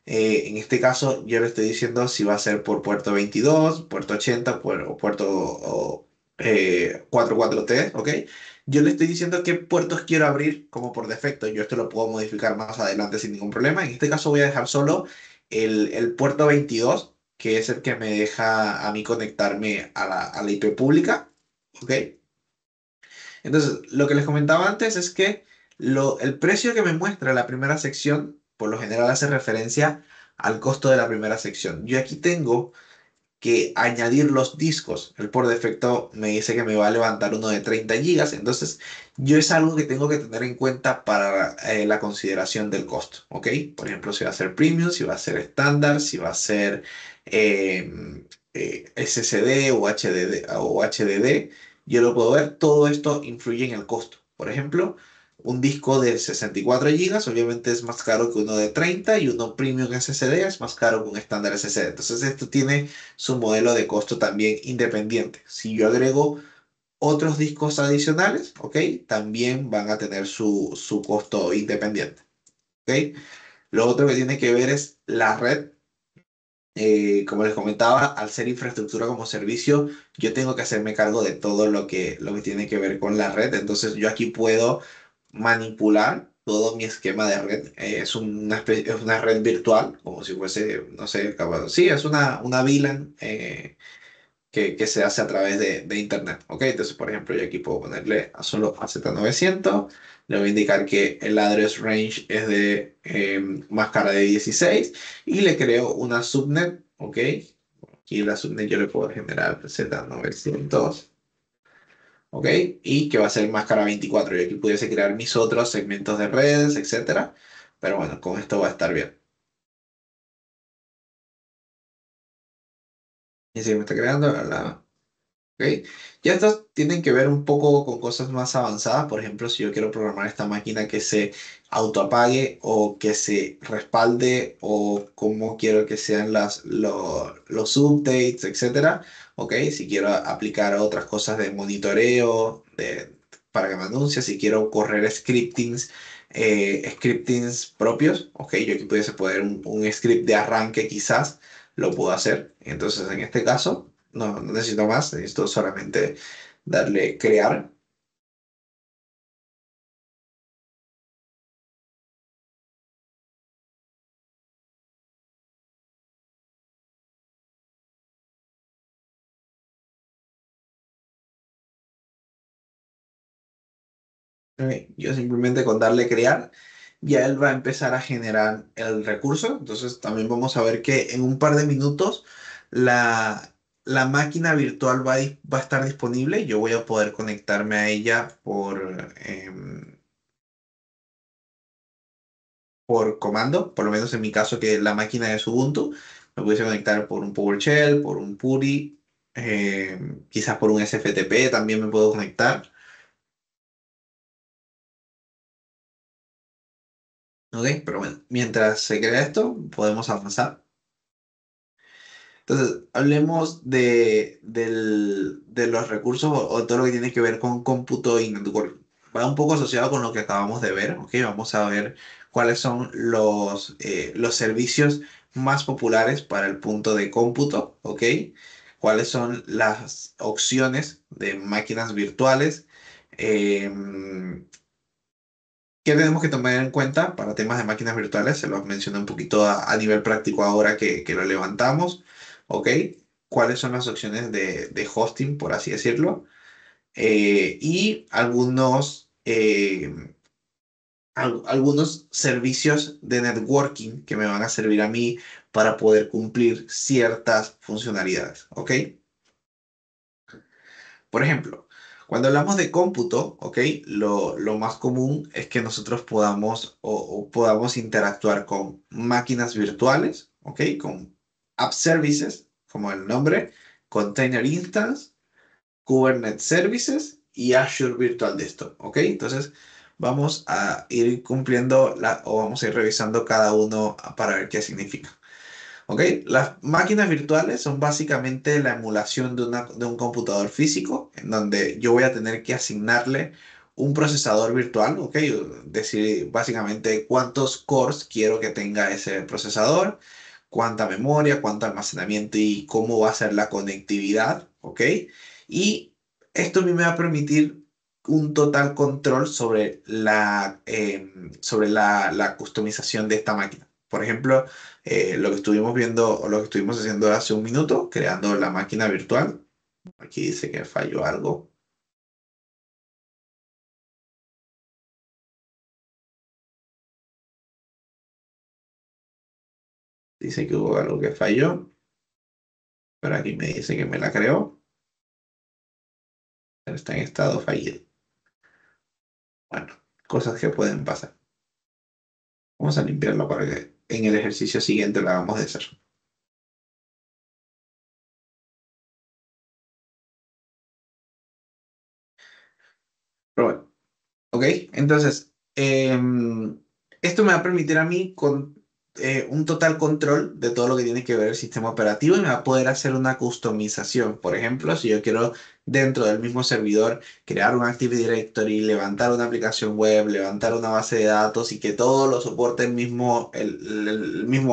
En este caso yo le estoy diciendo si va a ser por puerto 22, puerto 80 o puerto 44T, ¿ok? yo le estoy diciendo qué puertos quiero abrir como por defecto. Yo esto lo puedo modificar más adelante sin ningún problema. En este caso voy a dejar solo el puerto 22, que es el que me deja a mí conectarme a la IP pública. ¿Ok? Entonces, lo que les comentaba antes es que el precio que me muestra la primera sección, por lo general hace referencia al costo de la primera sección. Yo aquí tengo que añadir los discos. Él por defecto me dice que me va a levantar uno de 30 gigas, entonces yo es algo que tengo que tener en cuenta para la consideración del costo, ¿ok? Por ejemplo, si va a ser premium, si va a ser estándar, si va a ser SSD o HDD, yo lo puedo ver, todo esto influye en el costo. Por ejemplo, un disco de 64 gigas obviamente es más caro que uno de 30 y uno premium SSD es más caro que un estándar SSD. Entonces esto tiene su modelo de costo también independiente. Si yo agrego otros discos adicionales, ¿ok? También van a tener su costo independiente, ¿ok? Lo otro que tiene que ver es la red. Como les comentaba, al ser infraestructura como servicio, yo tengo que hacerme cargo de todo lo que tiene que ver con la red. Entonces yo aquí puedo manipular todo mi esquema de red. Es una red virtual, como si fuese, no sé, sí, es una VLAN que se hace a través de Internet. ¿Ok? Entonces, por ejemplo, yo aquí puedo ponerle a solo a Z900. Le voy a indicar que el address range es de máscara de 16 y le creo una subnet. ¿Ok? Aquí la subnet yo le puedo generar Z900. ¿Ok? Y que va a ser máscara 24. Yo aquí pudiese crear mis otros segmentos de redes, etcétera. Pero bueno, con esto va a estar bien. Y si me está creando, ¿ok? Ya estos tienen que ver un poco con cosas más avanzadas. Por ejemplo, si yo quiero programar esta máquina que se autoapague o que se respalde o cómo quiero que sean los updates, etcétera. ¿Ok? Si quiero aplicar otras cosas de monitoreo, para que me anuncie, si quiero correr scriptings propios, ¿ok? Yo aquí pudiese poner un script de arranque quizás, lo puedo hacer. Entonces, en este caso... No necesito más, necesito solamente darle crear. Ok, yo simplemente con darle crear, ya él va a empezar a generar el recurso. Entonces también vamos a ver que en un par de minutos la máquina virtual va a estar disponible. Yo voy a poder conectarme a ella por comando, por lo menos en mi caso que la máquina es Ubuntu. Me pudiese conectar por un PowerShell, por un PuTTY, quizás por un SFTP también me puedo conectar. ¿Ok? Pero bueno, mientras se crea esto, podemos avanzar. Entonces, hablemos de los recursos o todo lo que tiene que ver con cómputo y network. Va un poco asociado con lo que acabamos de ver, ¿ok? Vamos a ver cuáles son los servicios más populares para el punto de cómputo, ¿ok? Cuáles son las opciones de máquinas virtuales. ¿Qué tenemos que tomar en cuenta para temas de máquinas virtuales? Se los mencioné un poquito a nivel práctico ahora que lo levantamos. ¿Ok? ¿Cuáles son las opciones de hosting, por así decirlo? Y algunos servicios de networking que me van a servir a mí para poder cumplir ciertas funcionalidades. ¿Ok? Por ejemplo, cuando hablamos de cómputo, ¿ok? Lo más común es que nosotros podamos o podamos interactuar con máquinas virtuales, ¿ok? Con app services, como el nombre, Container Instance, Kubernetes Services y Azure Virtual Desktop, ¿ok? Entonces, vamos a ir cumpliendo o vamos a ir revisando cada uno para ver qué significa. ¿Ok? Las máquinas virtuales son básicamente la emulación de un computador físico, en donde yo voy a tener que asignarle un procesador virtual, ¿ok? Decir básicamente cuántos cores quiero que tenga ese procesador, cuánta memoria, cuánto almacenamiento y cómo va a ser la conectividad, ¿ok? Y esto a mí me va a permitir un total control sobre la customización de esta máquina. Por ejemplo, lo que estuvimos viendo o lo que estuvimos haciendo hace un minuto, creando la máquina virtual. Aquí dice que falló algo. Dice que hubo algo que falló, pero aquí me dice que me la creó, pero está en estado fallido. Bueno, cosas que pueden pasar. Vamos a limpiarlo para que en el ejercicio siguiente lo hagamos de cero. Pero bueno, ¿ok? Entonces, esto me va a permitir a mí un total control de todo lo que tiene que ver el sistema operativo y me va a poder hacer una customización. Por ejemplo, si yo quiero dentro del mismo servidor crear un Active Directory, levantar una aplicación web, levantar una base de datos y que todo lo soporte el mismo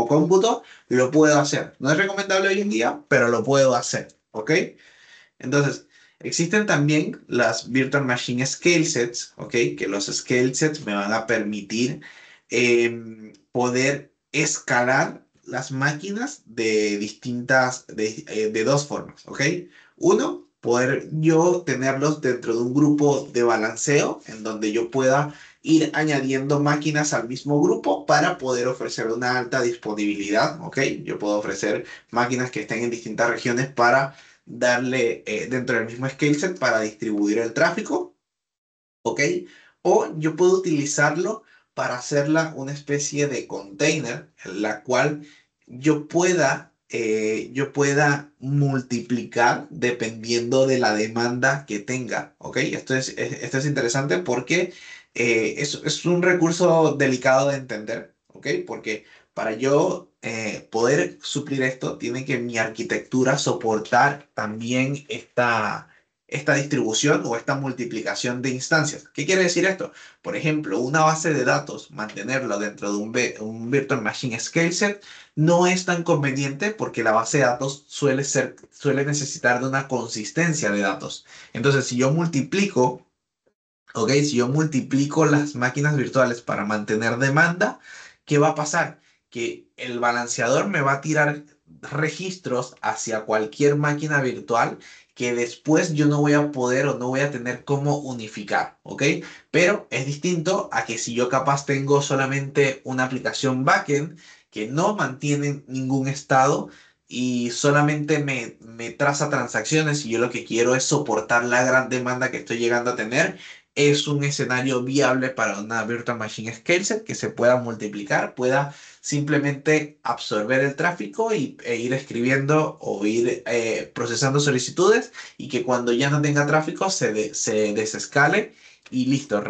cómputo, lo puedo hacer. No es recomendable hoy en día, pero lo puedo hacer, ¿ok? Entonces, existen también las Virtual Machine Scale Sets, ¿ok? Que los scale sets me van a permitir poder escalar las máquinas de de dos formas, ¿ok? Uno, poder yo tenerlos dentro de un grupo de balanceo en donde yo pueda ir añadiendo máquinas al mismo grupo para poder ofrecer una alta disponibilidad, ¿ok? Yo puedo ofrecer máquinas que estén en distintas regiones para darle dentro del mismo scale set para distribuir el tráfico, ¿ok? O yo puedo utilizarlo para hacerla una especie de container, en la cual yo pueda multiplicar dependiendo de la demanda que tenga, ¿ok? Esto es interesante porque es un recurso delicado de entender, ¿ok? Porque para yo poder suplir esto, tiene que mi arquitectura soportar también esta distribución o esta multiplicación de instancias. ¿Qué quiere decir esto? Por ejemplo, una base de datos, mantenerlo dentro de un Virtual Machine Scale Set no es tan conveniente porque la base de datos suele necesitar de una consistencia de datos. Entonces, si yo multiplico, ¿ok? Si yo multiplico las máquinas virtuales para mantener demanda, ¿qué va a pasar? Que el balanceador me va a tirar registros hacia cualquier máquina virtual que después yo no voy a poder o no voy a tener cómo unificar, ¿ok? Pero es distinto a que si yo capaz tengo solamente una aplicación backend que no mantiene ningún estado y solamente me traza transacciones y yo lo que quiero es soportar la gran demanda que estoy llegando a tener, es un escenario viable para una Virtual Machine Scale Set que se pueda multiplicar, pueda simplemente absorber el tráfico e ir escribiendo o ir procesando solicitudes y que cuando ya no tenga tráfico se desescale y listo,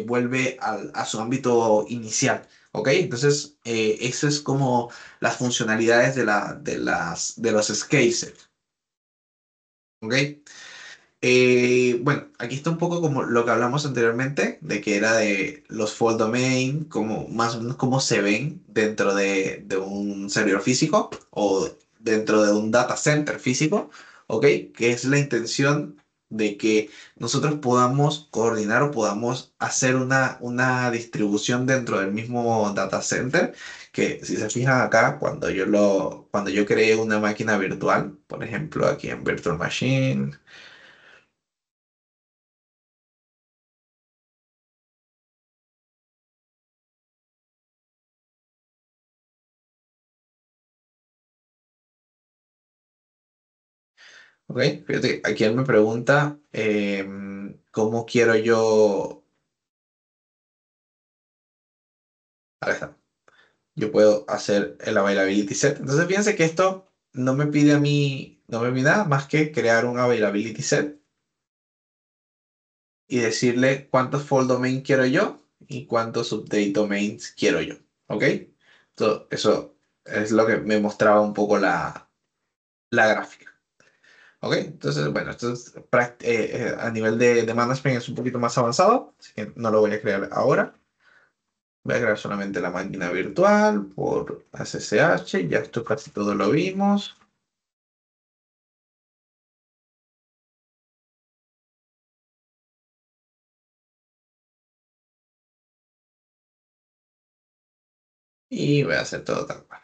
vuelve a su ámbito inicial. ¿Ok? Entonces, eso es como las funcionalidades de los scale sets. ¿Ok? Bueno, aquí está un poco como lo que hablamos anteriormente, de que era de los fault domain, como más o menos cómo se ven dentro de un servidor físico o dentro de un data center físico, ¿ok? Que es la intención de que nosotros podamos coordinar o podamos hacer una distribución dentro del mismo data center, que si se fijan acá, cuando yo creé una máquina virtual, por ejemplo, aquí en Virtual Machine. Ok, fíjate, aquí él me pregunta cómo quiero yo. Ahí está. Yo puedo hacer el availability set. Entonces fíjense que esto no me pide a mí, no me pide nada más que crear un availability set y decirle cuántos full domain quiero yo y cuántos update domains quiero yo. ¿Ok? Eso es lo que me mostraba un poco la gráfica. ¿Ok? Entonces, bueno, esto es a nivel de management es un poquito más avanzado, así que no lo voy a crear ahora. Voy a crear solamente la máquina virtual por SSH, ya esto casi todo lo vimos. Y voy a hacer todo tal cual.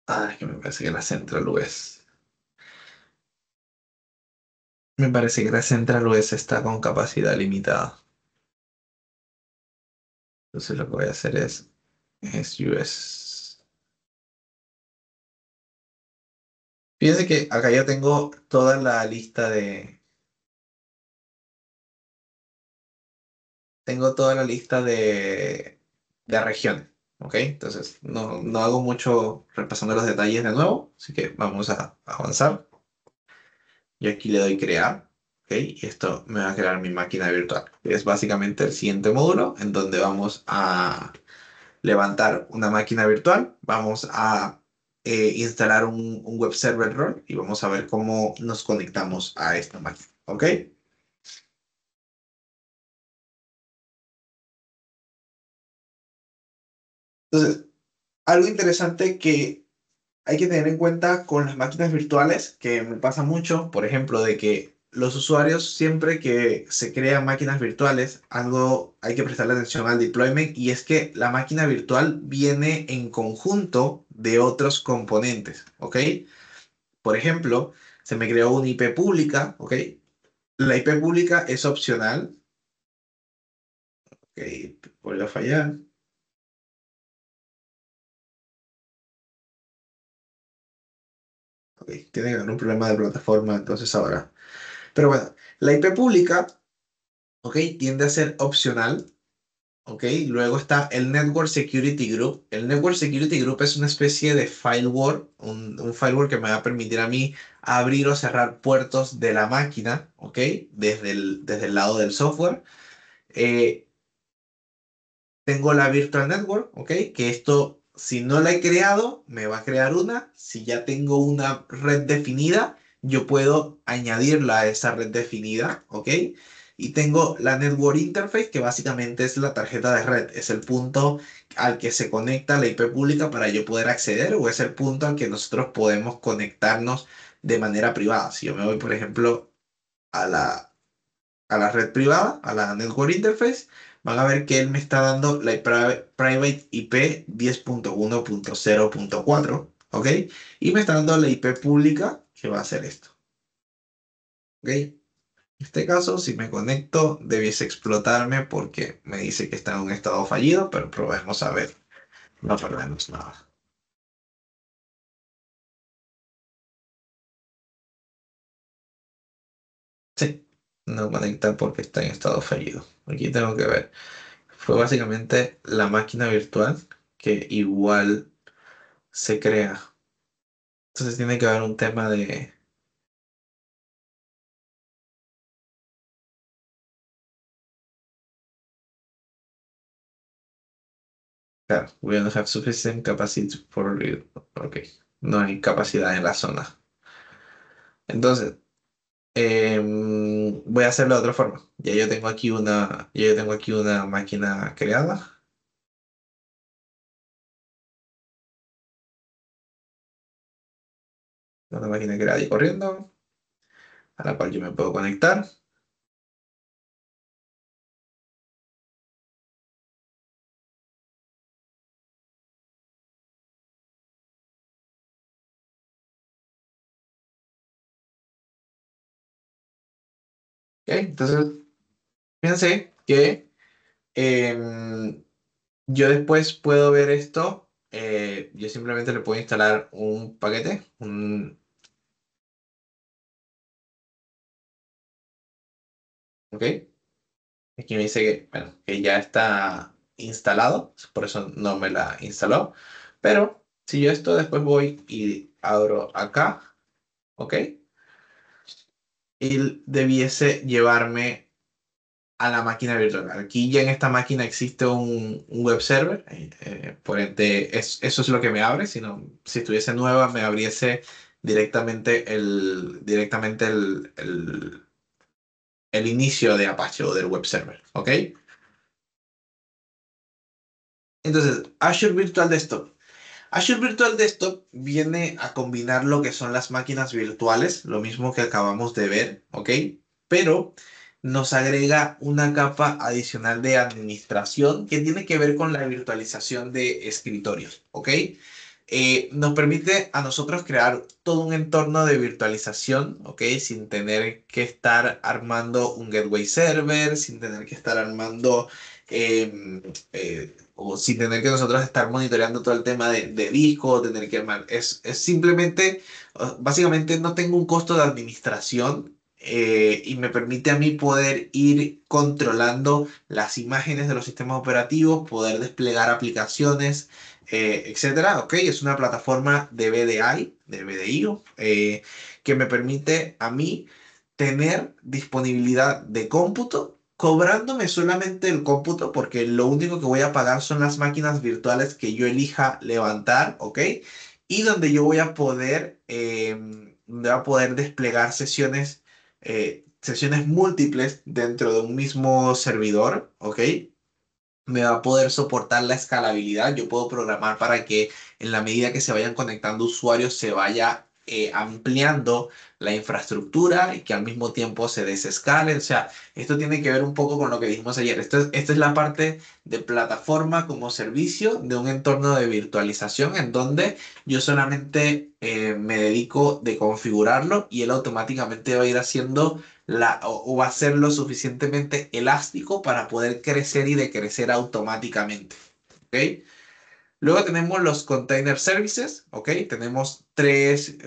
Ay, que me parece que la Central US. Me parece que la Central US está con capacidad limitada. Entonces lo que voy a hacer es US. Fíjense que acá ya tengo toda la lista tengo toda la lista de regiones. ¿Ok? Entonces no hago mucho repasando los detalles de nuevo. Así que vamos a avanzar. Yo aquí le doy crear. ¿Ok? Y esto me va a crear mi máquina virtual. Es básicamente el siguiente módulo en donde vamos a levantar una máquina virtual, vamos a instalar un web server role y vamos a ver cómo nos conectamos a esta máquina. ¿Ok? Entonces, algo interesante que hay que tener en cuenta con las máquinas virtuales, que me pasa mucho, por ejemplo, de que los usuarios siempre que se crean máquinas virtuales, algo hay que prestarle atención al deployment y es que la máquina virtual viene en conjunto de otros componentes, ¿ok? Por ejemplo, se me creó una IP pública, ¿ok? La IP pública es opcional, ¿ok? Vuelve a fallar, ¿ok? Tiene que haber un problema de plataforma, entonces ahora. Pero bueno, la IP pública, ¿ok? Tiende a ser opcional, ¿ok? Luego está el Network Security Group. El Network Security Group es una especie de firewall, un firewall que me va a permitir a mí abrir o cerrar puertos de la máquina, ¿ok? Desde el lado del software. Eh, Tengo la Virtual Network, ¿ok? Que esto, si no la he creado, me va a crear una. Si ya tengo una red definida, yo puedo añadirla a esa red definida, ¿ok? Y tengo la Network Interface, que básicamente es la tarjeta de red. Es el punto al que se conecta la IP pública para yo poder acceder o es el punto al que nosotros podemos conectarnos de manera privada. Si yo me voy, por ejemplo, a la red privada, a la Network Interface, van a ver que él me está dando la Private IP 10.1.0.4, ¿ok? Y me está dando la IP pública que va a hacer esto, ¿ok? En este caso, si me conecto, debiese explotarme porque me dice que está en un estado fallido, pero probemos a ver, no perdemos nada. Sí, no conecta porque está en estado fallido. Aquí tengo que ver. Fue básicamente la máquina virtual que igual se crea. Entonces tiene que haber un tema de, claro, we don't have sufficient capacity for read. Ok, no hay capacidad en la zona. Entonces, voy a hacerlo de otra forma. Ya yo tengo aquí una máquina creada, una máquina creada y corriendo, a la cual yo me puedo conectar. Ok, entonces, fíjense que yo después puedo ver esto. Yo simplemente le puedo instalar un paquete, ok. Aquí me dice que, bueno, que ya está instalado, por eso no me la instaló. Pero si yo esto después voy y abro acá, ¿ok? Y debiese llevarme a la máquina virtual. Aquí ya en esta máquina existe un web server, por ende eso es lo que me abre. Si estuviese nueva me abriese directamente el inicio de Apache o del web server, ¿ok? Entonces, Azure Virtual Desktop. Azure Virtual Desktop viene a combinar lo que son las máquinas virtuales, lo mismo que acabamos de ver, ¿ok? Pero nos agrega una capa adicional de administración que tiene que ver con la virtualización de escritorios, ¿ok? Nos permite a nosotros crear todo un entorno de virtualización, ¿ok? Sin tener que estar armando un gateway server, sin tener que estar armando, o sin tener que nosotros estar monitoreando todo el tema de disco, tener que armar. Es simplemente, básicamente no tengo un costo de administración. Y me permite a mí poder ir controlando las imágenes de los sistemas operativos, poder desplegar aplicaciones, etcétera. Ok, es una plataforma de BDI, de BDIO, que me permite a mí tener disponibilidad de cómputo, cobrándome solamente el cómputo, porque lo único que voy a pagar son las máquinas virtuales que yo elija levantar, ok, y donde yo voy a poder, donde va a poder desplegar sesiones múltiples dentro de un mismo servidor, ok, me va a poder soportar la escalabilidad. Yo puedo programar para que en la medida que se vayan conectando usuarios se vaya ampliando la infraestructura y que al mismo tiempo se desescale. O sea, esto tiene que ver un poco con lo que dijimos ayer. Esta es la parte de plataforma como servicio de un entorno de virtualización en donde yo solamente me dedico de configurarlo y él automáticamente va a ir haciendo o va a ser lo suficientemente elástico para poder crecer y decrecer automáticamente. ¿Ok? Luego tenemos los container services. ¿Ok? Tenemos tres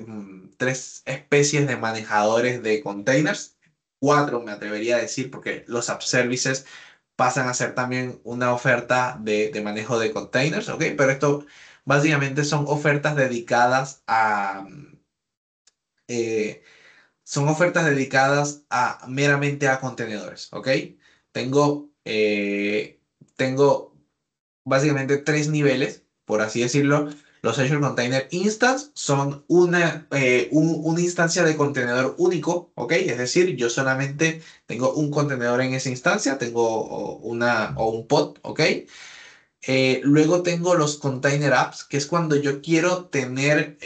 especies de manejadores de containers. Cuatro me atrevería a decir porque los app services pasan a ser también una oferta de manejo de containers. ¿Ok? Pero esto básicamente son ofertas dedicadas eh, son ofertas dedicadas a meramente a contenedores, ¿ok? Tengo, eh, tengo básicamente tres niveles, por así decirlo. Los Azure Container Instance son una instancia de contenedor único, ¿ok? Es decir, yo solamente tengo un contenedor en esa instancia, tengo o un pod, ¿ok? Luego tengo los container apps, que es cuando yo quiero tener,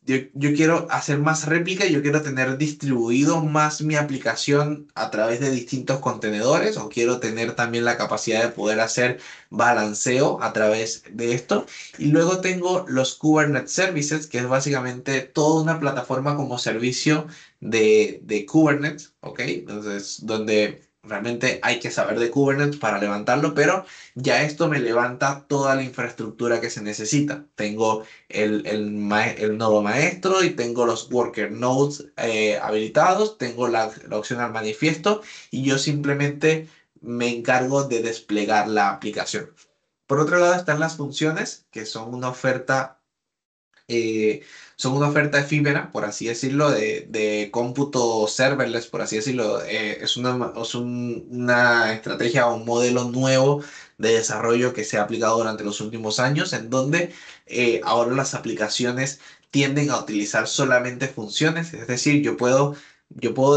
yo quiero hacer más réplica y yo quiero tener distribuido más mi aplicación a través de distintos contenedores o quiero tener también la capacidad de poder hacer balanceo a través de esto. Y luego tengo los Kubernetes Services, que es básicamente toda una plataforma como servicio de Kubernetes, ¿ok? Entonces, donde realmente hay que saber de Kubernetes para levantarlo, pero ya esto me levanta toda la infraestructura que se necesita. Tengo el nodo maestro y tengo los worker nodes habilitados, tengo la opción al manifiesto y yo simplemente me encargo de desplegar la aplicación. Por otro lado están las funciones, que eh, son una oferta efímera, por así decirlo, de cómputo serverless, por así decirlo. Una estrategia o un modelo nuevo de desarrollo que se ha aplicado durante los últimos años, en donde ahora las aplicaciones tienden a utilizar solamente funciones, es decir, yo puedo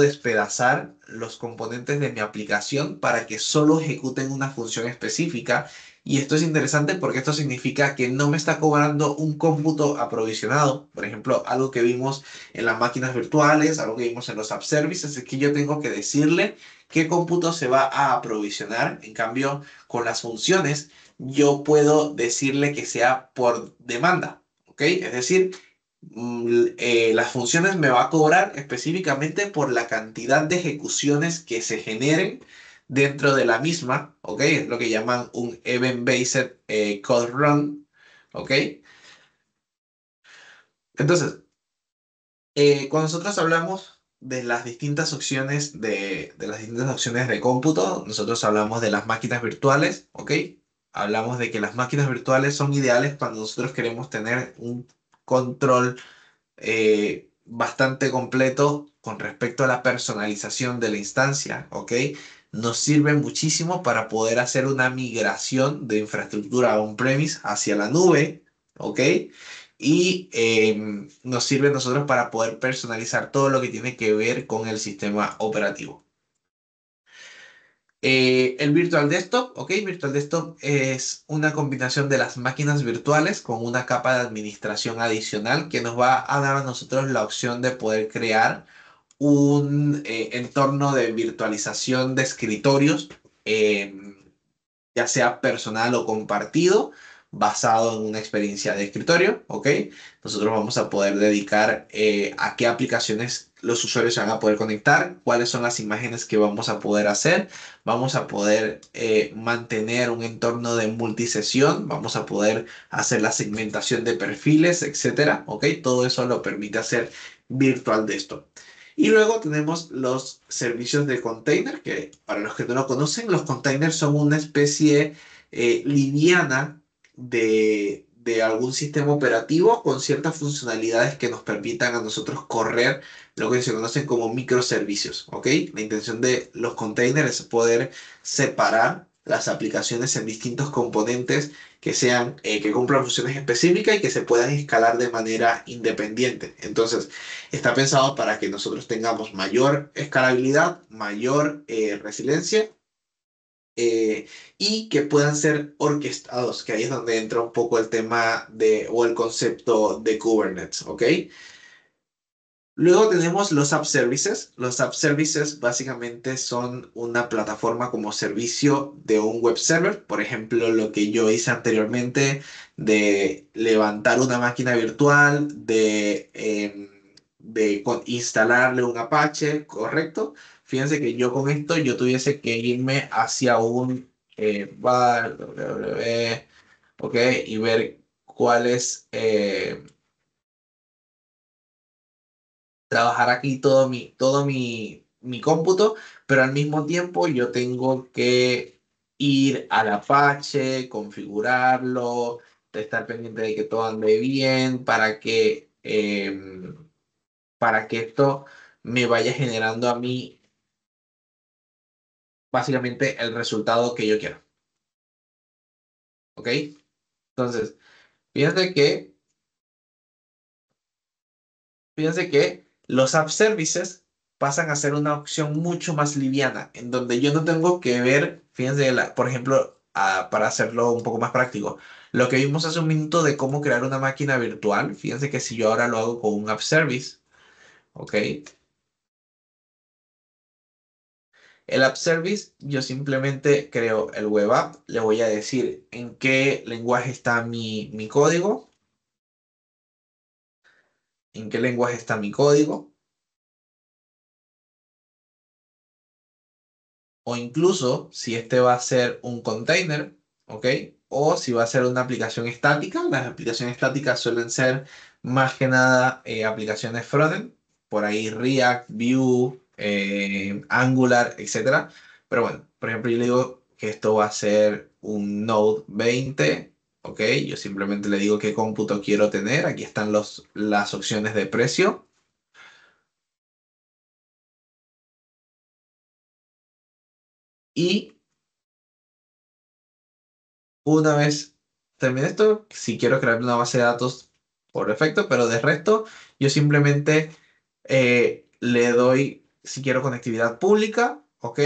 despedazar los componentes de mi aplicación para que solo ejecuten una función específica y esto es interesante porque esto significa que no me está cobrando un cómputo aprovisionado. Por ejemplo, algo que vimos en las máquinas virtuales, algo que vimos en los app services, es que yo tengo que decirle qué cómputo se va a aprovisionar. En cambio, con las funciones, yo puedo decirle que sea por demanda. ¿Ok? Es decir, las funciones me va a cobrar específicamente por la cantidad de ejecuciones que se generen dentro de la misma, ¿ok? Es lo que llaman un event-based code run, ¿ok? Entonces, cuando nosotros hablamos de las distintas opciones de las distintas opciones de cómputo, nosotros hablamos de las máquinas virtuales, ¿ok? Hablamos de que las máquinas virtuales son ideales cuando nosotros queremos tener un control bastante completo con respecto a la personalización de la instancia, ¿ok? Nos sirve muchísimo para poder hacer una migración de infraestructura on-premise hacia la nube, ¿ok? Y nos sirve a nosotros para poder personalizar todo lo que tiene que ver con el sistema operativo. El Virtual Desktop, ¿ok? Virtual Desktop es una combinación de las máquinas virtuales con una capa de administración adicional que nos va a dar a nosotros la opción de poder crear un entorno de virtualización de escritorios, eh, ya sea personal o compartido, basado en una experiencia de escritorio, ¿ok? Nosotros vamos a poder dedicar a qué aplicaciones los usuarios se van a poder conectar, cuáles son las imágenes que vamos a poder hacer, vamos a poder mantener un entorno de multisesión, vamos a poder hacer la segmentación de perfiles, etcétera, ¿ok? Todo eso lo permite hacer Virtual Desktop. Y luego tenemos los servicios de container, que para los que no lo conocen, los containers son una especie liviana de algún sistema operativo con ciertas funcionalidades que nos permitan a nosotros correr lo que se conocen como microservicios, ¿ok? La intención de los containers es poder separar las aplicaciones en distintos componentes que sean, que cumplan funciones específicas y que se puedan escalar de manera independiente. Entonces, está pensado para que nosotros tengamos mayor escalabilidad, mayor resiliencia, y que puedan ser orquestados, que ahí es donde entra un poco el tema de, o el concepto de Kubernetes, ¿ok? Luego tenemos los app services. Los app services básicamente son una plataforma como servicio de un web server. Por ejemplo, lo que yo hice anteriormente de levantar una máquina virtual, de instalarle un Apache, ¿correcto? Fíjense que yo con esto yo tuviese que irme hacia un var, ok, y ver cuál es... trabajar aquí mi cómputo, pero al mismo tiempo yo tengo que ir al Apache, configurarlo, de estar pendiente de que todo ande bien para que esto me vaya generando a mí básicamente el resultado que yo quiero. ¿Ok? Entonces, fíjense que Fíjense que los app services pasan a ser una opción mucho más liviana, en donde yo no tengo que ver, fíjense, por ejemplo, para hacerlo un poco más práctico, lo que vimos hace un minuto de cómo crear una máquina virtual, fíjense que si yo ahora lo hago con un app service, ¿ok? El app service, yo simplemente creo el web app, le voy a decir en qué lenguaje está mi código, en qué lenguaje está mi código, o incluso si este va a ser un container, ¿ok? O si va a ser una aplicación estática. Las aplicaciones estáticas suelen ser más que nada aplicaciones frontend, por ahí React, Vue, Angular, etcétera. Pero bueno, por ejemplo, yo le digo que esto va a ser un Node 20, ¿ok? Yo simplemente le digo qué cómputo quiero tener. Aquí están las opciones de precio. Y una vez termine esto, si quiero crear una base de datos por defecto, pero de resto, yo simplemente le doy si quiero conectividad pública, ¿ok?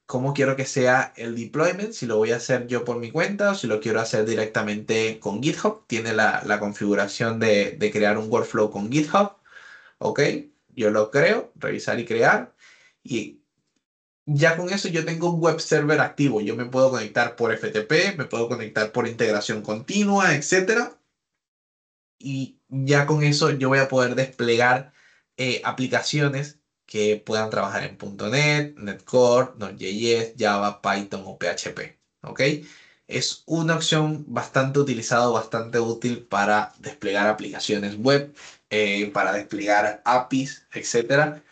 Cómo quiero que sea el deployment, si lo voy a hacer yo por mi cuenta o si lo quiero hacer directamente con GitHub. Tiene la configuración de crear un workflow con GitHub, ¿ok? Yo lo creo, revisar y crear. Y ya con eso yo tengo un web server activo. Yo me puedo conectar por FTP, me puedo conectar por integración continua, etcétera. Y ya con eso yo voy a poder desplegar aplicaciones que puedan trabajar en .NET, NetCore, Node.js, Java, Python o PHP. ¿Ok? Es una opción bastante utilizada, bastante útil para desplegar aplicaciones web, para desplegar APIs, etcétera.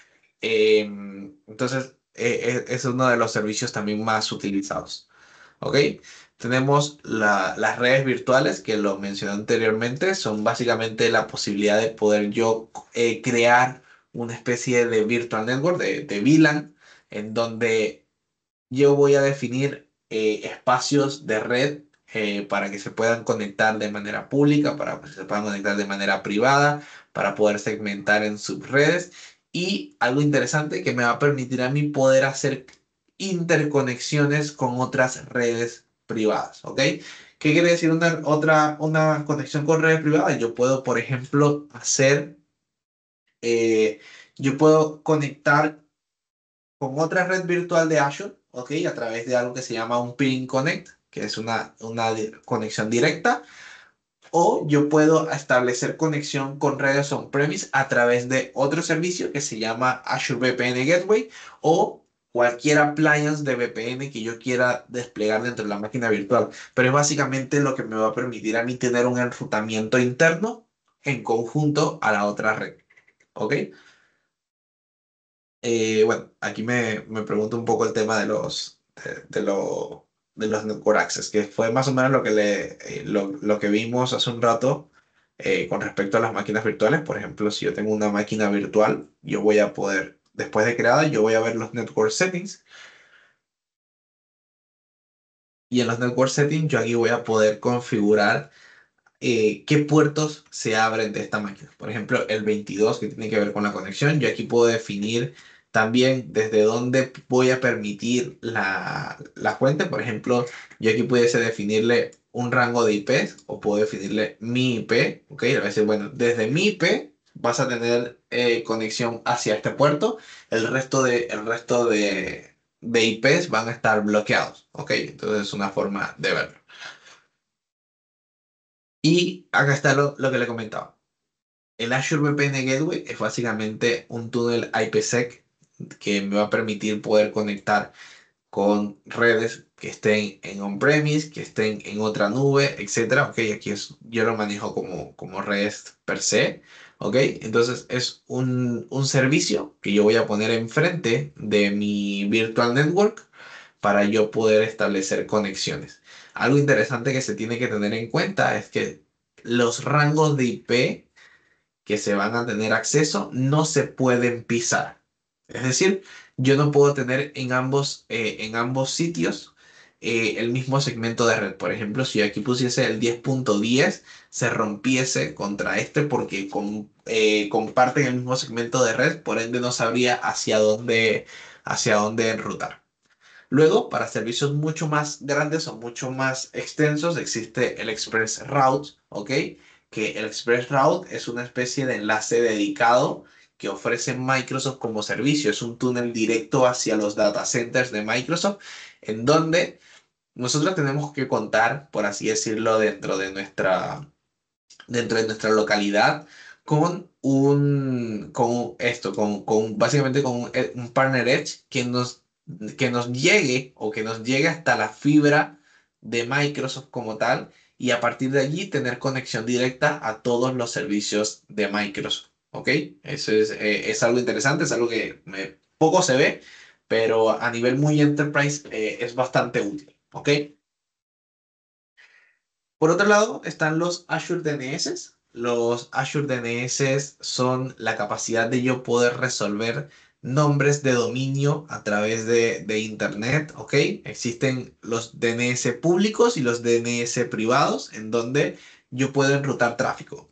Entonces, es uno de los servicios también más utilizados. ¿Ok? Tenemos las redes virtuales, que lo mencioné anteriormente, son básicamente la posibilidad de poder yo crear una especie de virtual network, de VLAN, en donde yo voy a definir espacios de red para que se puedan conectar de manera pública, para que se puedan conectar de manera privada, para poder segmentar en subredes. Y algo interesante que me va a permitir a mí poder hacer interconexiones con otras redes privadas, ¿ok? ¿Qué quiere decir una conexión con redes privadas? Yo puedo, por ejemplo, hacer yo puedo conectar con otra red virtual de Azure, ¿ok? A través de algo que se llama un Peering Connect, que es una conexión directa, o yo puedo establecer conexión con redes on-premise a través de otro servicio que se llama Azure VPN Gateway o cualquier appliance de VPN que yo quiera desplegar dentro de la máquina virtual. Pero es básicamente lo que me va a permitir a mí tener un enrutamiento interno en conjunto a la otra red. ¿Ok? Bueno, aquí me pregunto un poco el tema de los Network Access, que fue más o menos lo que vimos hace un rato con respecto a las máquinas virtuales. Por ejemplo, si yo tengo una máquina virtual, yo voy a poder, después de creada, yo voy a ver los Network Settings y en los Network Settings yo aquí voy a poder configurar qué puertos se abren de esta máquina. Por ejemplo, el 22 que tiene que ver con la conexión. Yo aquí puedo definir también desde dónde voy a permitir la fuente. Por ejemplo, yo aquí pudiese definirle un rango de IPs o puedo definirle mi IP. ¿Ok? A veces, bueno, desde mi IP vas a tener conexión hacia este puerto. El resto de IPs van a estar bloqueados. ¿Ok? Entonces es una forma de verlo. Y acá está lo que le comentaba. El Azure VPN Gateway es básicamente un túnel IPsec que me va a permitir poder conectar con redes que estén en on-premise, que estén en otra nube, etcétera. Ok, yo lo manejo como REST per se. Ok, entonces es un servicio que yo voy a poner enfrente de mi virtual network para yo poder establecer conexiones. Algo interesante que se tiene que tener en cuenta es que los rangos de IP que se van a tener acceso no se pueden pisar. Es decir, yo no puedo tener en ambos sitios el mismo segmento de red. Por ejemplo, si yo aquí pusiese el 10.10, se rompiese contra este porque comparten el mismo segmento de red, por ende no sabría hacia dónde enrutar. Luego, para servicios mucho más grandes o mucho más extensos, existe el Express Route, ¿ok? Que el Express Route es una especie de enlace dedicado que ofrece Microsoft como servicio. Es un túnel directo hacia los data centers de Microsoft, en donde nosotros tenemos que contar, por así decirlo, dentro de nuestra localidad básicamente con un partner Edge que nos llegue o que nos llegue hasta la fibra de Microsoft como tal y a partir de allí tener conexión directa a todos los servicios de Microsoft. ¿Ok? Eso es algo interesante, es algo que poco se ve, pero a nivel muy enterprise es bastante útil. ¿Ok? Por otro lado, están los Azure DNS. Los Azure DNS son la capacidad de yo poder resolver nombres de dominio a través de Internet, ¿ok? Existen los DNS públicos y los DNS privados, en donde yo puedo enrutar tráfico.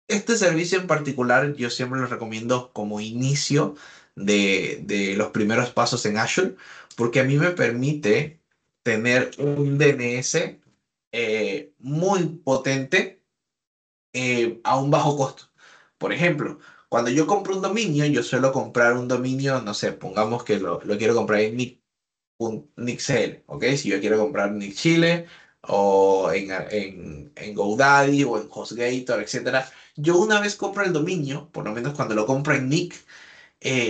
Este servicio en particular yo siempre lo recomiendo como inicio de los primeros pasos en Azure, porque a mí me permite tener un DNS muy potente a un bajo costo. Por ejemplo, cuando yo compro un dominio, yo suelo comprar un dominio, no sé, pongamos que lo quiero comprar en NickCL, ¿ok? Si yo quiero comprar Nick Chile o en GoDaddy o en HostGator, etcétera. Yo una vez compro el dominio, por lo menos cuando lo compro en Nick,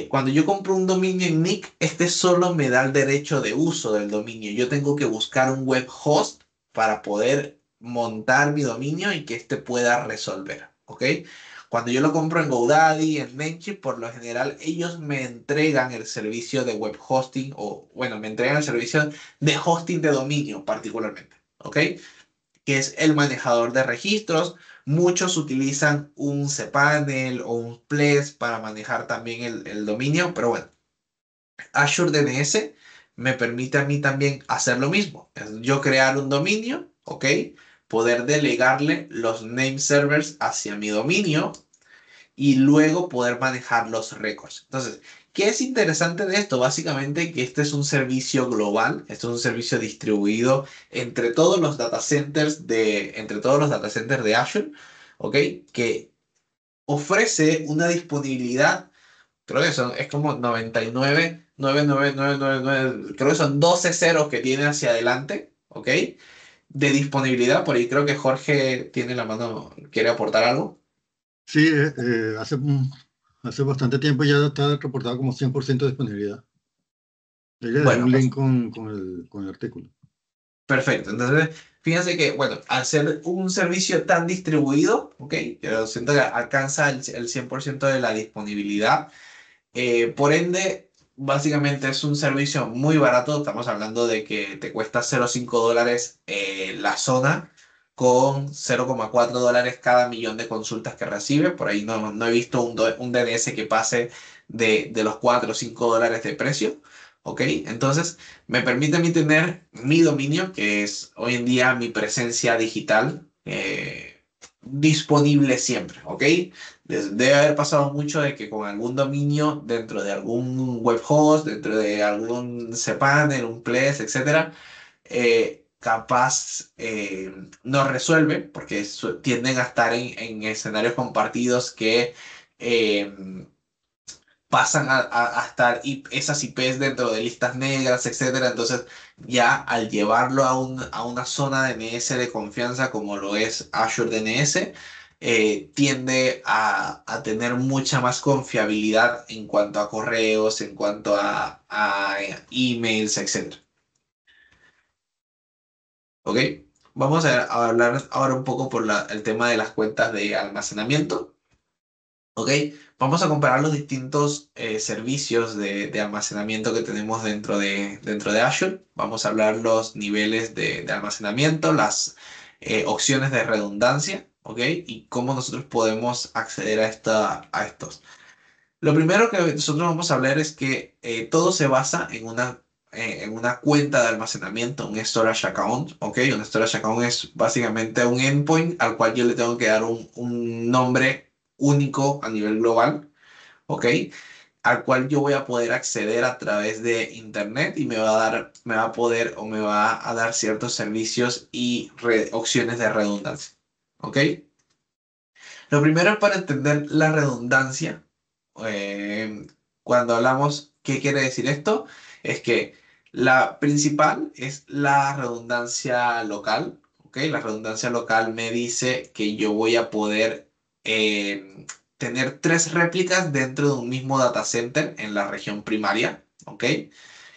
cuando yo compro un dominio en Nick, este solo me da el derecho de uso del dominio. Yo tengo que buscar un web host para poder montar mi dominio y que este pueda resolver, ¿ok? Cuando yo lo compro en GoDaddy, en Namecheap, por lo general ellos me entregan el servicio de web hosting o, bueno, me entregan el servicio de hosting de dominio particularmente, ¿ok? Que es el manejador de registros. Muchos utilizan un cPanel o un Ples para manejar también el dominio, pero bueno, Azure DNS me permite a mí también hacer lo mismo. Es yo crear un dominio, ¿ok? Poder delegarle los name servers hacia mi dominio y luego poder manejar los récords. Entonces, ¿qué es interesante de esto? Básicamente que este es un servicio global, esto es un servicio distribuido entre todos los data centers de Azure, ¿ok? Que ofrece una disponibilidad Creo que es como 99,99999. Creo que son 12 ceros que tiene hacia adelante, ¿ok? De disponibilidad. Por ahí creo que Jorge tiene la mano, quiere aportar algo. Sí, hace bastante tiempo ya está reportado como 100% de disponibilidad. Ahí le dejé Bueno, un link con el artículo. perfecto. Entonces, fíjense que, bueno, al ser un servicio tan distribuido, ¿ok? Yo siento que alcanza el 100% de la disponibilidad. Por ende, básicamente es un servicio muy barato. Estamos hablando de que te cuesta $0,5 la zona con $0,4 cada millón de consultas que recibe. Por ahí no he visto un DNS que pase de los $4 o $5 de precio. ¿Ok? Entonces, me permite a mí tener mi dominio, que es hoy en día mi presencia digital, disponible siempre. ¿Ok? Debe haber pasado mucho de que con algún dominio dentro de algún web host, dentro de algún cPanel, un Ples, etcétera, capaz no resuelve porque tienden a estar en escenarios compartidos que eh, pasan a estar esas IPs dentro de listas negras, etcétera. Entonces, ya al llevarlo a una zona DNS de confianza como lo es Azure DNS, tiende a tener mucha más confiabilidad en cuanto a correos, en cuanto a emails, etcétera. ¿Ok? Vamos a hablar ahora un poco por el tema de las cuentas de almacenamiento. ¿Ok? Vamos a comparar los distintos servicios de almacenamiento que tenemos dentro de Azure. Vamos a hablar los niveles de almacenamiento, las opciones de redundancia, ¿ok? Y cómo nosotros podemos acceder a estos. Lo primero que nosotros vamos a hablar es que todo se basa en una cuenta de almacenamiento, un storage account, ¿ok? Un storage account es básicamente un endpoint al cual yo le tengo que dar un nombre único a nivel global, ¿ok? Al cual yo voy a poder acceder a través de internet y me va a poder o me va a dar ciertos servicios y opciones de redundancia, ¿ok? Lo primero es para entender la redundancia. eh, Cuando hablamos, ¿qué quiere decir esto? Es que la principal es la redundancia local. ¿Ok? La redundancia local me dice que yo voy a poder tener tres réplicas dentro de un mismo data center en la región primaria. ¿Ok?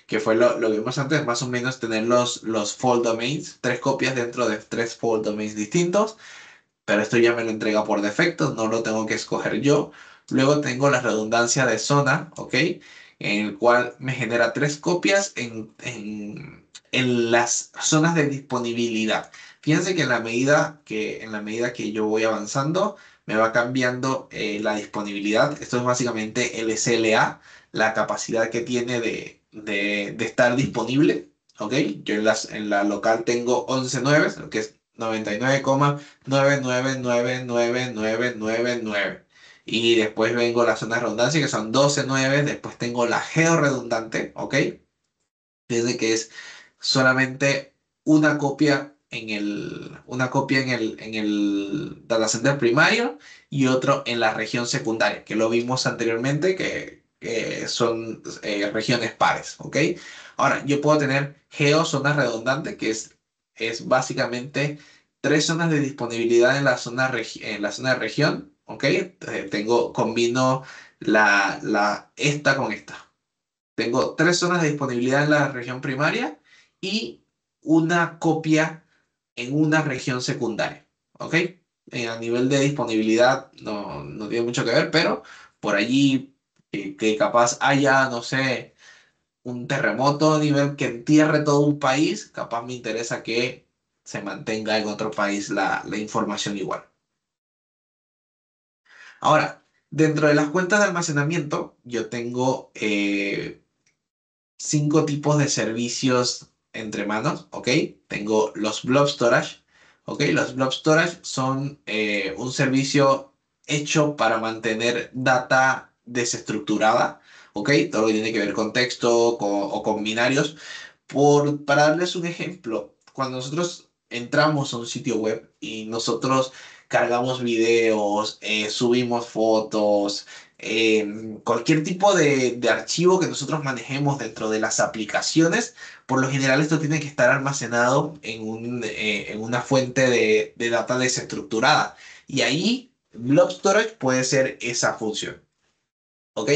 Que fue lo que vimos antes, más o menos tener los fault domains, tres copias dentro de tres fault domains distintos, pero esto ya me lo entrega por defecto, no lo tengo que escoger yo. Luego tengo la redundancia de zona, ¿ok? En el cual me genera tres copias en las zonas de disponibilidad. Fíjense que en la medida que yo voy avanzando, me va cambiando la disponibilidad. Esto es básicamente el SLA, la capacidad que tiene de estar disponible. ¿Ok? Yo en la local tengo 11 9, lo que es 99,9999999. Y después vengo la zona de redundancia, que son 12 9. Después tengo la georredundante, ¿ok? Desde que es solamente una copia en el data center primario y otro en la región secundaria, que lo vimos anteriormente, que son regiones pares, ¿ok? Ahora, yo puedo tener zonas redundantes, es básicamente tres zonas de disponibilidad en la zona de región, ¿ok? Combino esta con esta. Tengo tres zonas de disponibilidad en la región primaria y una copia en una región secundaria. ¿Ok? A nivel de disponibilidad no tiene mucho que ver, pero por allí que capaz haya, no sé, un terremoto a nivel que entierre todo un país, capaz me interesa que se mantenga en otro país la información igual. Ahora, dentro de las cuentas de almacenamiento, yo tengo cinco tipos de servicios entre manos, ¿ok? Tengo los blob storage, ¿ok? Los blob storage son un servicio hecho para mantener data desestructurada, ¿ok? Todo lo que tiene que ver con texto o con binarios. Para darles un ejemplo, cuando nosotros entramos a un sitio web y nosotros cargamos videos, subimos fotos, cualquier tipo de archivo que nosotros manejemos dentro de las aplicaciones, por lo general esto tiene que estar almacenado en una fuente de data desestructurada. Y ahí Blob Storage puede ser esa función. ¿Ok?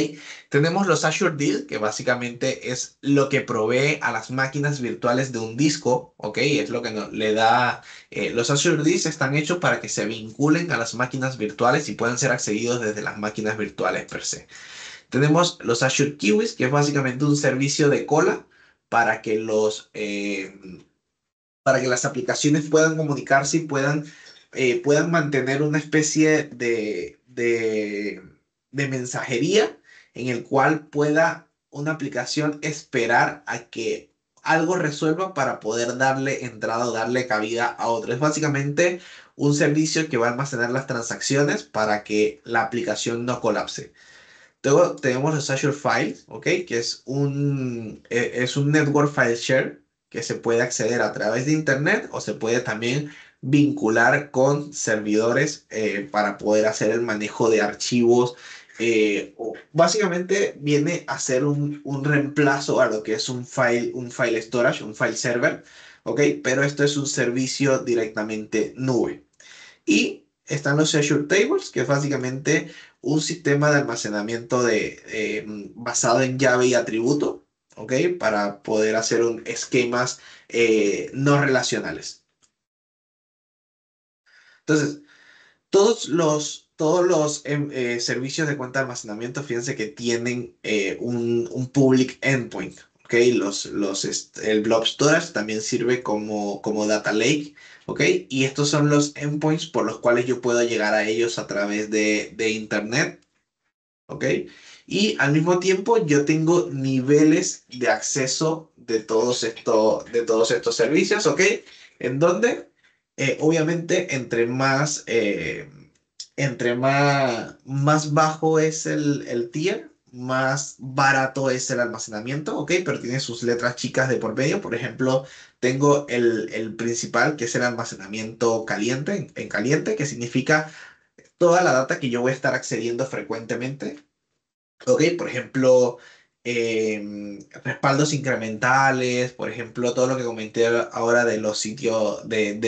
Tenemos los Azure Disk, que básicamente es lo que provee a las máquinas virtuales de un disco. ¿Ok? Es lo que le da. Los Azure Disk están hechos para que se vinculen a las máquinas virtuales y puedan ser accedidos desde las máquinas virtuales per se. Tenemos los Azure Kiwis, que es básicamente un servicio de cola para que para que las aplicaciones puedan comunicarse y puedan mantener una especie de mensajería en el cual pueda una aplicación esperar a que algo resuelva para poder darle entrada o darle cabida a otro. Es básicamente un servicio que va a almacenar las transacciones para que la aplicación no colapse. Luego tenemos los Azure Files, ¿ok? Que es un network file share que se puede acceder a través de Internet o se puede también vincular con servidores para poder hacer el manejo de archivos. Básicamente viene a ser un reemplazo a lo que es un file storage, un file server, ¿ok? Pero esto es un servicio directamente nube. Y están los Azure Tables, que es básicamente un sistema de almacenamiento basado en llave y atributo, ¿ok? Para poder hacer esquemas no relacionales. Entonces, todos los servicios de cuenta de almacenamiento, fíjense que tienen un public endpoint. ¿Ok? El Blob Storage también sirve como data lake. ¿Ok? Y estos son los endpoints por los cuales yo puedo llegar a ellos a través de Internet. ¿Ok? Y al mismo tiempo yo tengo niveles de acceso de todos estos servicios. ¿Ok? En donde, obviamente, más bajo es el tier, más barato es el almacenamiento, ¿ok? Pero tiene sus letras chicas de por medio. Por ejemplo, tengo el principal, que es el almacenamiento caliente, en caliente, que significa toda la data que yo voy a estar accediendo frecuentemente. Ok, por ejemplo, respaldos incrementales, por ejemplo, todo lo que comenté ahora de los sitios, de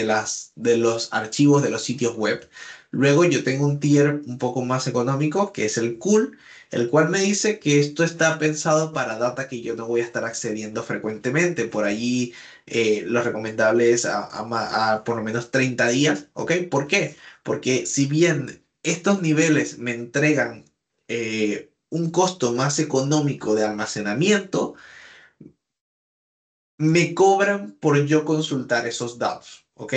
los archivos de los sitios web. Luego yo tengo un tier un poco más económico, que es el cool, el cual me dice que esto está pensado para data que yo no voy a estar accediendo frecuentemente. Por allí lo recomendable es a por lo menos 30 días, ¿ok? ¿Por qué? Porque si bien estos niveles me entregan un costo más económico de almacenamiento, me cobran por yo consultar esos datos, ¿ok?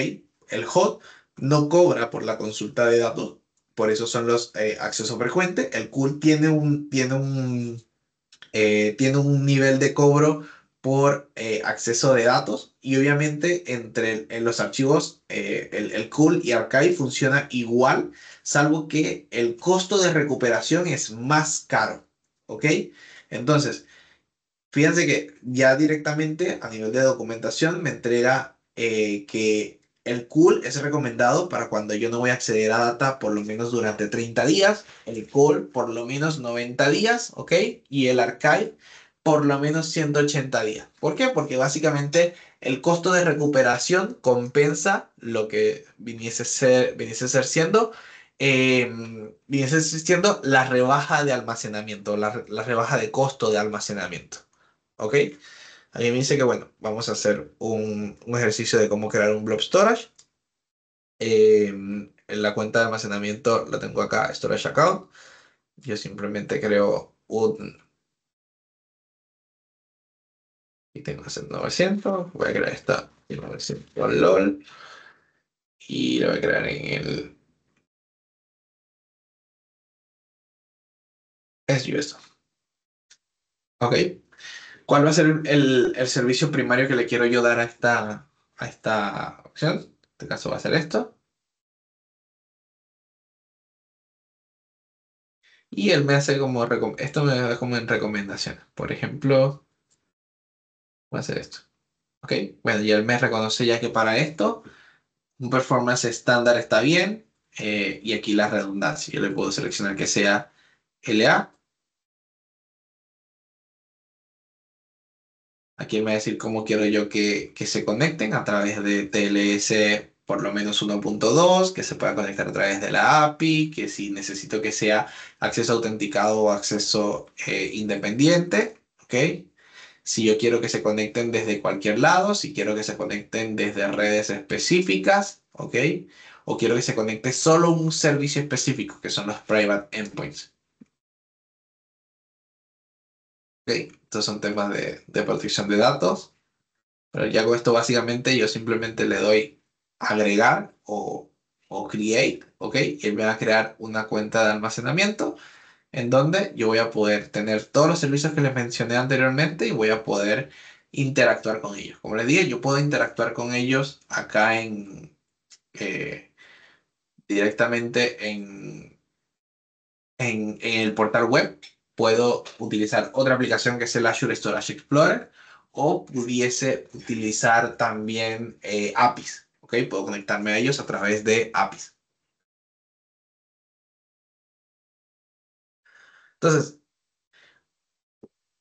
El hot no cobra por la consulta de datos, por eso son los accesos frecuentes. El cool tiene un nivel de cobro por acceso de datos y obviamente en los archivos el cool y archive funciona igual, salvo que el costo de recuperación es más caro, ¿ok? Entonces, fíjense que ya directamente a nivel de documentación me entrega que el cool es recomendado para cuando yo no voy a acceder a data por lo menos durante 30 días, el cool por lo menos 90 días, ¿ok? Y el archive por lo menos 180 días. ¿Por qué? Porque básicamente el costo de recuperación compensa lo que viniese siendo la rebaja de almacenamiento, la rebaja de costo de almacenamiento. ¿Ok? Ahí me dice que, bueno, vamos a hacer un ejercicio de cómo crear un blob storage. En la cuenta de almacenamiento la tengo acá, storage account. Yo simplemente creo y tengo que hacer 900. Voy a crear esta y 900 LOL. Y lo voy a crear en el SUS. ¿Ok? ¿Cuál va a ser el servicio primario que le quiero yo dar a esta opción? En este caso va a ser esto. Y él me hace esto me da como en recomendaciones. Por ejemplo, voy a hacer esto. ¿Ok? Bueno, y él me reconoce ya que para esto un performance estándar está bien. Y aquí la redundancia. Yo le puedo seleccionar que sea LA. Aquí me va a decir cómo quiero yo que se conecten a través de TLS por lo menos 1.2, que se pueda conectar a través de la API, que si necesito que sea acceso autenticado o acceso independiente, ¿ok? Si yo quiero que se conecten desde cualquier lado, si quiero que se conecten desde redes específicas, ¿ok? O quiero que se conecte solo un servicio específico, que son los private endpoints. ¿Ok? Estos son temas de protección de datos. Pero ya con esto básicamente yo simplemente le doy agregar o create, ¿ok? Y él me va a crear una cuenta de almacenamiento en donde yo voy a poder tener todos los servicios que les mencioné anteriormente y voy a poder interactuar con ellos. Como les dije, yo puedo interactuar con ellos acá eh, directamente en el portal web. Puedo utilizar otra aplicación que es el Azure Storage Explorer o pudiese utilizar también APIs. ¿Ok? Puedo conectarme a ellos a través de APIs. Entonces,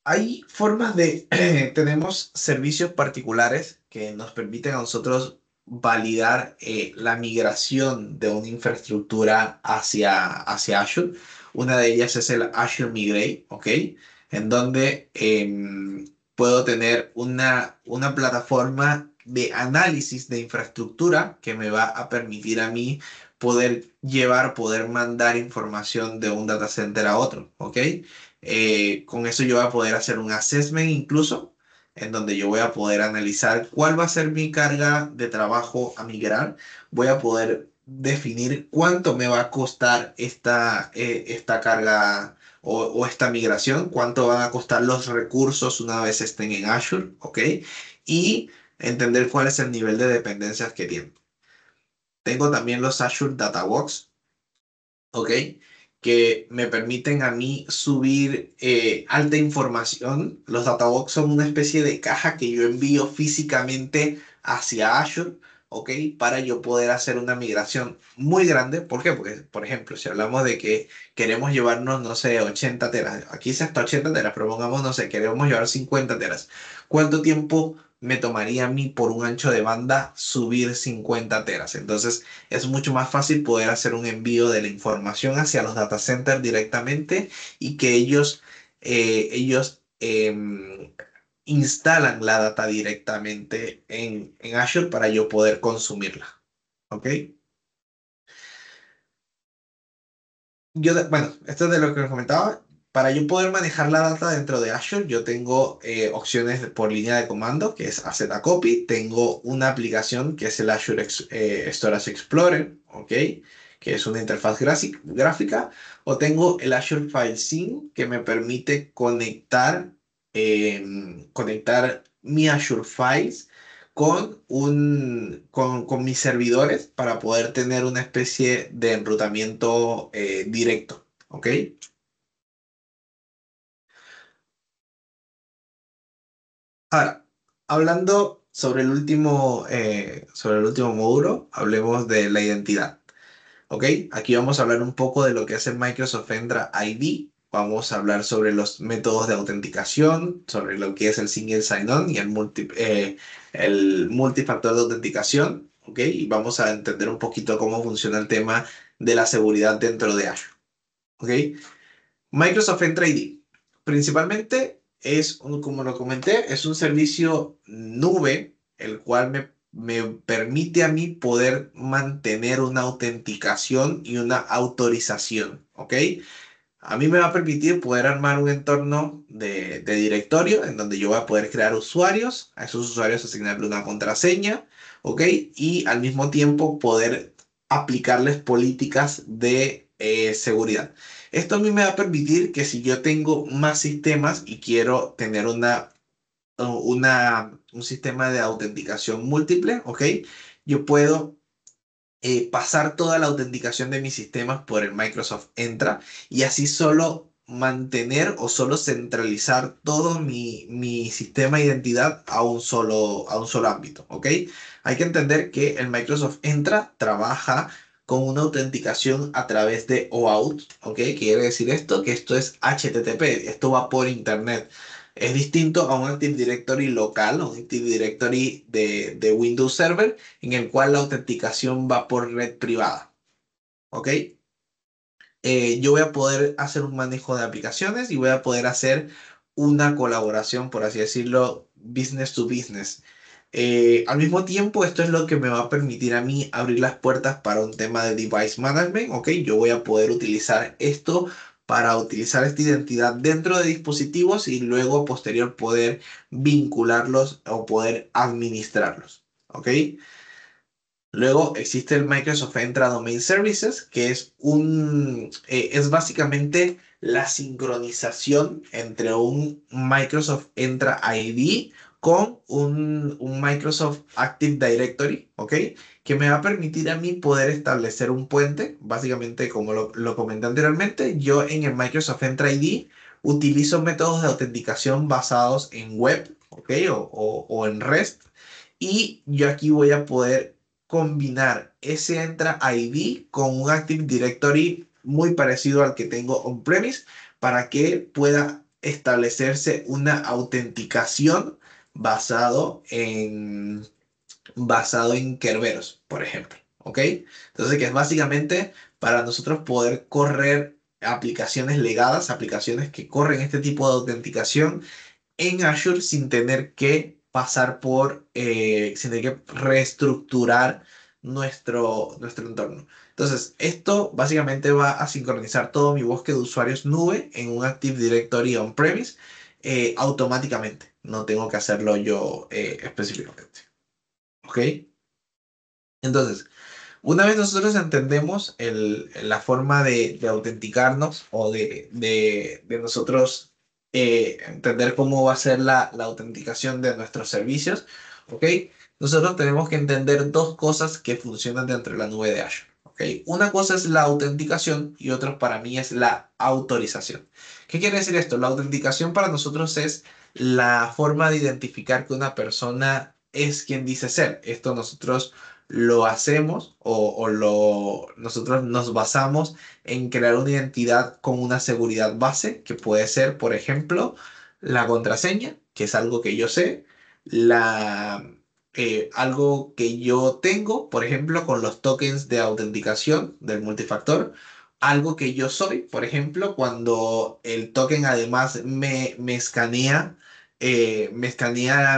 hay formas de, tenemos servicios particulares que nos permiten a nosotros validar la migración de una infraestructura hacia Azure. Una de ellas es el Azure Migrate, ¿ok? En donde puedo tener una plataforma de análisis de infraestructura que me va a permitir a mí poder mandar información de un data center a otro, ¿ok? Con eso yo voy a poder hacer un assessment incluso, en donde yo voy a poder analizar cuál va a ser mi carga de trabajo a migrar. Voy a poder definir cuánto me va a costar esta carga o esta migración, cuánto van a costar los recursos una vez estén en Azure, ¿ok? Y entender cuál es el nivel de dependencias que tienen. Tengo también los Azure Databox, ¿ok? Que me permiten a mí subir alta información. Los Databox son una especie de caja que yo envío físicamente hacia Azure, ¿ok? Para yo poder hacer una migración muy grande. ¿Por qué? Porque, por ejemplo, si hablamos de que queremos llevarnos, no sé, 80 teras, aquí es hasta 80 teras, pero pongamos, no sé, queremos llevar 50 teras. ¿Cuánto tiempo me tomaría a mí por un ancho de banda subir 50 teras? Entonces, es mucho más fácil poder hacer un envío de la información hacia los data centers directamente y que ellos instalan la data directamente en Azure para yo poder consumirla. ¿Ok? Bueno, esto es de lo que les comentaba. Para yo poder manejar la data dentro de Azure, yo tengo opciones por línea de comando, que es AZCopy. Tengo una aplicación que es el Azure Storage Explorer, ¿ok? Que es una interfaz gráfica. O tengo el Azure File Sync, que me permite conectar mi Azure Files con mis servidores para poder tener una especie de enrutamiento directo, ¿ok? Ahora, hablando sobre el último módulo, hablemos de la identidad, ¿ok? Aquí vamos a hablar un poco de lo que es el Microsoft Entra ID. Vamos a hablar sobre los métodos de autenticación, sobre lo que es el single sign-on y el multifactor de autenticación, ¿ok? Y vamos a entender un poquito cómo funciona el tema de la seguridad dentro de Azure, ¿ok? Microsoft Entra ID. Principalmente como lo comenté, es un servicio nube, el cual me permite a mí poder mantener una autenticación y una autorización, ¿ok? A mí me va a permitir poder armar un entorno de directorio en donde yo voy a poder crear usuarios, a esos usuarios asignarle una contraseña, ¿ok? Y al mismo tiempo poder aplicarles políticas de seguridad. Esto a mí me va a permitir que si yo tengo más sistemas y quiero tener un sistema de autenticación múltiple, ¿ok? Yo puedo pasar toda la autenticación de mis sistemas por el Microsoft Entra y así solo mantener o solo centralizar todo mi sistema de identidad a un solo ámbito, ¿ok? Hay que entender que el Microsoft Entra trabaja con una autenticación a través de OAuth, ¿ok? Quiere decir esto, que esto es HTTP, esto va por internet. Es distinto a un Active Directory local, un Active Directory de Windows Server, en el cual la autenticación va por red privada, ¿ok? Yo voy a poder hacer un manejo de aplicaciones y voy a poder hacer una colaboración, por así decirlo, business to business. Al mismo tiempo, esto es lo que me va a permitir a mí abrir las puertas para un tema de device management, ¿ok? Yo voy a poder utilizar esto para utilizar esta identidad dentro de dispositivos y luego posterior poder vincularlos o poder administrarlos, ¿ok? Luego existe el Microsoft Entra Domain Services, que es básicamente la sincronización entre un Microsoft Entra ID con un Microsoft Active Directory, ¿ok? Que me va a permitir a mí poder establecer un puente, básicamente como lo comenté anteriormente, yo en el Microsoft Entra ID utilizo métodos de autenticación basados en web, ¿ok? O en REST. Y yo aquí voy a poder combinar ese Entra ID con un Active Directory muy parecido al que tengo on-premise para que pueda establecerse una autenticación basado en, basado en Kerberos, por ejemplo. ¿Ok? Entonces, que es básicamente para nosotros poder correr aplicaciones legadas, aplicaciones que corren este tipo de autenticación en Azure sin tener que pasar sin tener que reestructurar nuestro entorno. Entonces, esto básicamente va a sincronizar todo mi bosque de usuarios nube en un Active Directory on-premise automáticamente. No tengo que hacerlo yo específicamente. ¿Ok? Entonces, una vez nosotros entendemos la forma de autenticarnos o de nosotros entender cómo va a ser la autenticación de nuestros servicios, ¿ok? Nosotros tenemos que entender dos cosas que funcionan dentro de la nube de Azure, ¿ok? Una cosa es la autenticación y otra para mí es la autorización. ¿Qué quiere decir esto? La autenticación para nosotros es la forma de identificar que una persona es quien dice ser. Esto nosotros lo hacemos nosotros nos basamos en crear una identidad con una seguridad base, que puede ser, por ejemplo, la contraseña, que es algo que yo sé, algo que yo tengo, por ejemplo, con los tokens de autenticación del multifactor, algo que yo soy, por ejemplo, cuando el token además me escanea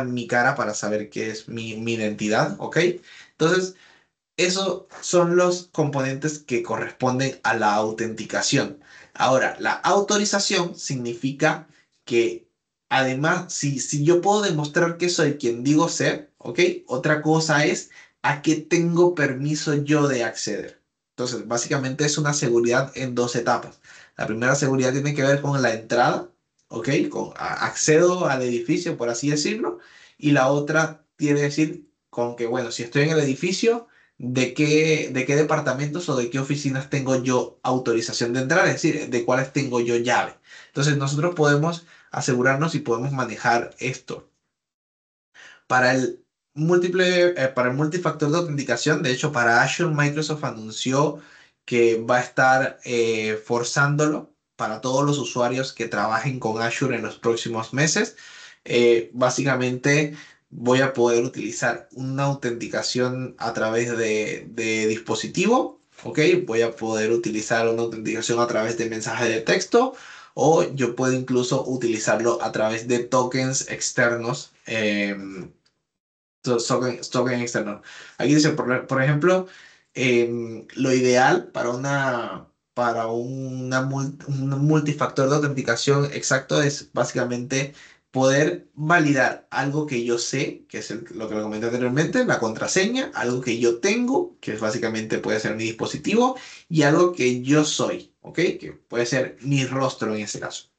mi cara para saber qué es mi identidad, ¿ok? Entonces, esos son los componentes que corresponden a la autenticación. Ahora, la autorización significa que además, si yo puedo demostrar que soy quien digo ser, ¿ok? Otra cosa es a qué tengo permiso yo de acceder. Entonces, básicamente es una seguridad en dos etapas. La primera seguridad tiene que ver con la entrada, ¿ok? Accedo al edificio, por así decirlo. Y la otra tiene que decir con que, bueno, si estoy en el edificio, de qué departamentos o de qué oficinas tengo yo autorización de entrar, es decir, de cuáles tengo yo llave. Entonces nosotros podemos asegurarnos y podemos manejar esto. Para para el multifactor de autenticación, de hecho, para Azure, Microsoft anunció que va a estar forzándolo para todos los usuarios que trabajen con Azure en los próximos meses. Básicamente, voy a poder utilizar una autenticación a través de dispositivo, ¿ok? Voy a poder utilizar una autenticación a través de mensaje de texto o yo puedo incluso utilizarlo a través de tokens externos. Token externo. Aquí dice, por ejemplo, lo ideal para un multifactor de autenticación exacto es básicamente poder validar algo que yo sé, que es lo que lo comenté anteriormente, la contraseña, algo que yo tengo, que es básicamente puede ser mi dispositivo, y algo que yo soy, ¿ok? Que puede ser mi rostro en este caso.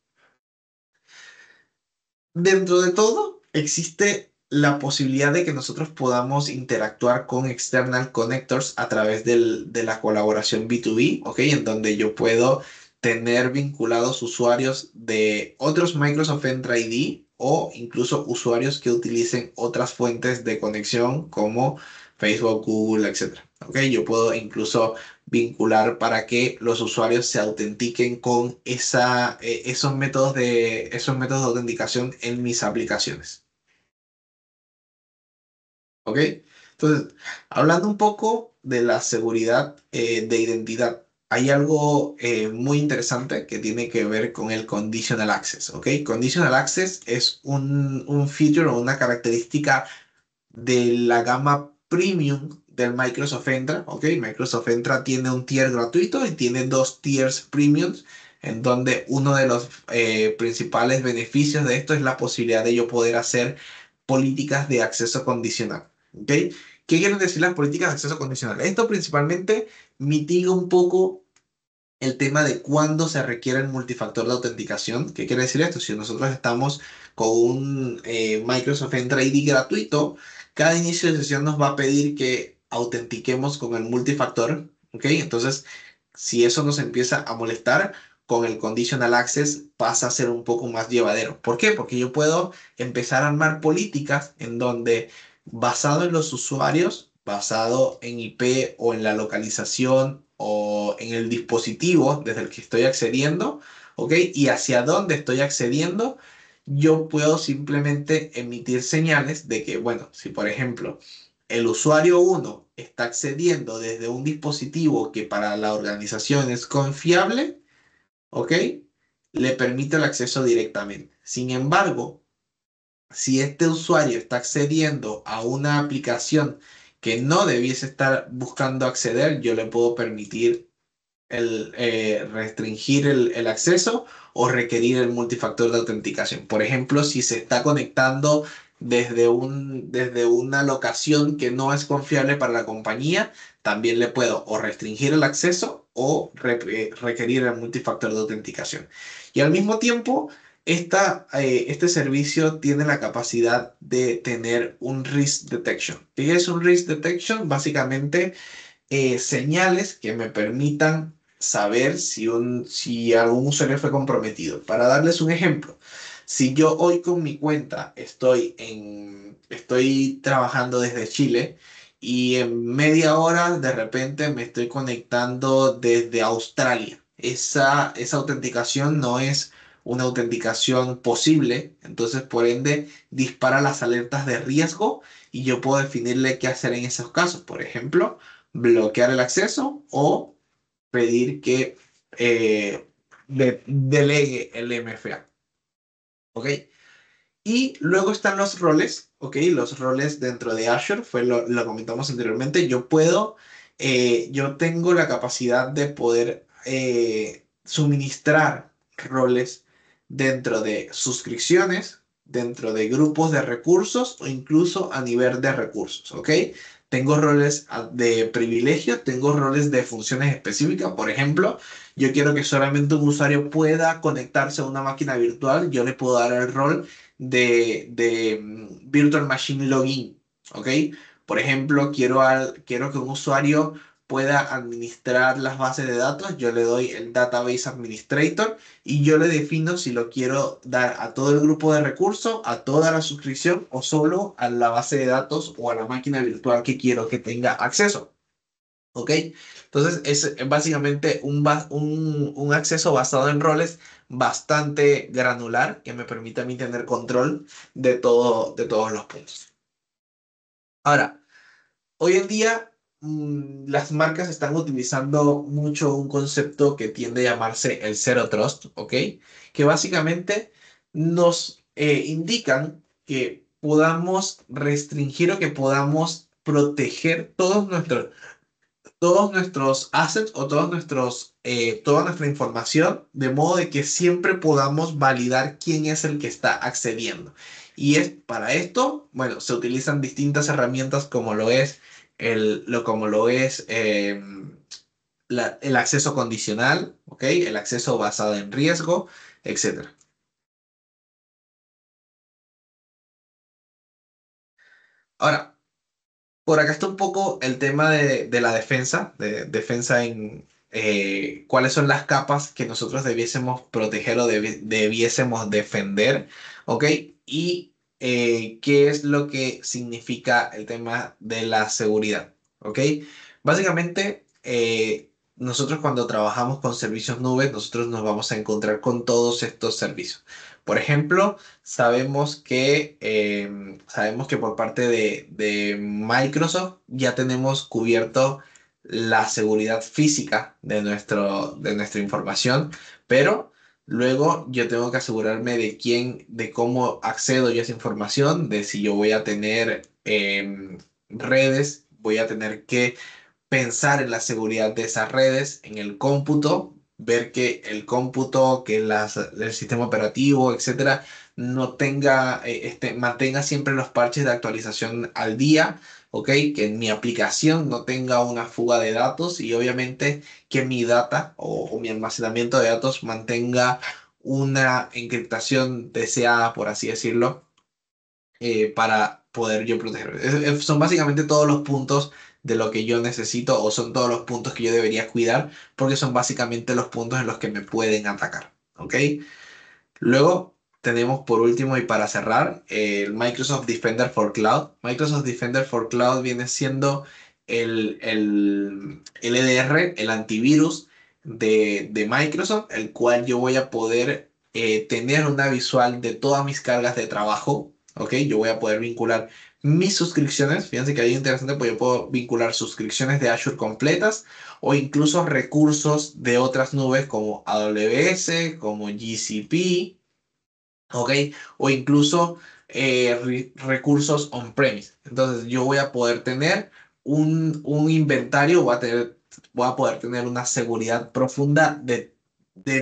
Dentro de todo, existe la posibilidad de que nosotros podamos interactuar con external connectors a través de la colaboración B2B, ¿ok? En donde yo puedo tener vinculados usuarios de otros Microsoft Entra ID o incluso usuarios que utilicen otras fuentes de conexión como Facebook, Google, etcétera. ¿Ok? Yo puedo incluso vincular para que los usuarios se autentiquen con esos métodos de autenticación en mis aplicaciones. ¿Ok? Entonces, hablando un poco de la seguridad de identidad, hay algo muy interesante que tiene que ver con el Conditional Access. ¿Ok? Conditional Access es un feature o una característica de la gama premium del Microsoft Entra. ¿Ok? Microsoft Entra tiene un tier gratuito y tiene dos tiers premiums, en donde uno de los principales beneficios de esto es la posibilidad de yo poder hacer políticas de acceso condicional. ¿Ok? ¿Qué quieren decir las políticas de acceso condicional? Esto principalmente mitiga un poco el tema de cuándo se requiere el multifactor de autenticación. ¿Qué quiere decir esto? Si nosotros estamos con un Microsoft Entra ID gratuito, cada inicio de sesión nos va a pedir que autentiquemos con el multifactor. ¿Ok? Entonces, si eso nos empieza a molestar, con el Conditional Access pasa a ser un poco más llevadero. ¿Por qué? Porque yo puedo empezar a armar políticas en donde, basado en los usuarios, basado en IP o en la localización o en el dispositivo desde el que estoy accediendo, ¿ok? Y hacia dónde estoy accediendo, yo puedo simplemente emitir señales de que, bueno, si por ejemplo el usuario uno está accediendo desde un dispositivo que para la organización es confiable, ¿ok? Le permite el acceso directamente. Sin embargo, si este usuario está accediendo a una aplicación que no debiese estar buscando acceder, yo le puedo permitir restringir el acceso o requerir el multifactor de autenticación. Por ejemplo, si se está conectando desde una locación que no es confiable para la compañía, también le puedo o restringir el acceso o requerir el multifactor de autenticación. Y al mismo tiempo, este servicio tiene la capacidad de tener un risk detection. ¿Qué es un risk detection? Básicamente señales que me permitan saber si algún usuario fue comprometido. Para darles un ejemplo, si yo hoy con mi cuenta estoy trabajando desde Chile y en media hora de repente me estoy conectando desde Australia, esa autenticación no es una autenticación posible, entonces por ende dispara las alertas de riesgo y yo puedo definirle qué hacer en esos casos. Por ejemplo, bloquear el acceso o pedir que delegue el MFA. ¿Ok? Y luego están los roles, ¿ok? Los roles dentro de Azure, lo comentamos anteriormente. Yo tengo la capacidad de poder suministrar roles dentro de suscripciones, dentro de grupos de recursos o incluso a nivel de recursos, ¿ok? Tengo roles de privilegio, tengo roles de funciones específicas. Por ejemplo, yo quiero que solamente un usuario pueda conectarse a una máquina virtual. Yo le puedo dar el rol de Virtual Machine Login, ¿ok? Por ejemplo, quiero que un usuario pueda administrar las bases de datos, yo le doy el Database Administrator y yo le defino si lo quiero dar a todo el grupo de recursos, a toda la suscripción o solo a la base de datos o a la máquina virtual que quiero que tenga acceso. ¿Ok? Entonces es básicamente un acceso basado en roles bastante granular que me permite a mí tener control de todos los puntos. Ahora, hoy en día las marcas están utilizando mucho un concepto que tiende a llamarse el Zero Trust, ¿ok? Que básicamente nos indican que podamos restringir o que podamos proteger todos nuestros assets o toda nuestra información, de modo de que siempre podamos validar quién es el que está accediendo. Y para esto, bueno, se utilizan distintas herramientas como lo es el acceso condicional, ¿ok? El acceso basado en riesgo, etcétera. Ahora, por acá está un poco el tema de la defensa, de defensa cuáles son las capas que nosotros debiésemos proteger o debiésemos defender, ¿ok? Y qué es lo que significa el tema de la seguridad, ¿ok? Básicamente, nosotros cuando trabajamos con servicios nubes, nosotros nos vamos a encontrar con todos estos servicios. Por ejemplo, sabemos que por parte de Microsoft ya tenemos cubierto la seguridad física de nuestra información, pero luego yo tengo que asegurarme de cómo accedo yo a esa información, de si yo voy a tener redes, voy a tener que pensar en la seguridad de esas redes, en el cómputo, ver que el cómputo, el sistema operativo, etcétera, no tenga, mantenga siempre los parches de actualización al día, ¿ok? Que en mi aplicación no tenga una fuga de datos y obviamente que mi data o mi almacenamiento de datos mantenga una encriptación deseada, por así decirlo, para poder yo proteger. Son básicamente todos los puntos de lo que yo necesito o son todos los puntos que yo debería cuidar porque son básicamente los puntos en los que me pueden atacar. ¿Ok? Luego tenemos por último y para cerrar el Microsoft Defender for Cloud. Microsoft Defender for Cloud viene siendo el EDR, el antivirus de Microsoft, el cual yo voy a poder tener una visual de todas mis cargas de trabajo. ¿Ok? Yo voy a poder vincular mis suscripciones. Fíjense que ahí es interesante porque yo puedo vincular suscripciones de Azure completas o incluso recursos de otras nubes como AWS, como GCP, ¿ok? O incluso recursos on-premise. Entonces yo voy a poder tener un inventario, voy a poder tener una seguridad profunda de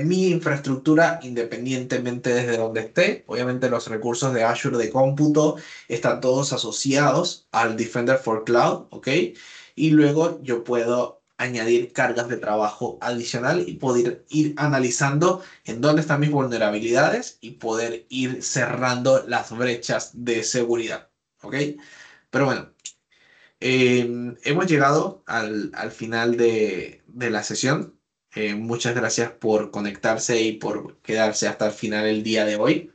mi infraestructura independientemente desde donde esté. Obviamente los recursos de Azure de cómputo están todos asociados al Defender for Cloud, ¿ok? Y luego yo puedo añadir cargas de trabajo adicional y poder ir analizando en dónde están mis vulnerabilidades y poder ir cerrando las brechas de seguridad. ¿Ok? Pero bueno, hemos llegado al final de la sesión. Muchas gracias por conectarse y por quedarse hasta el final el día de hoy.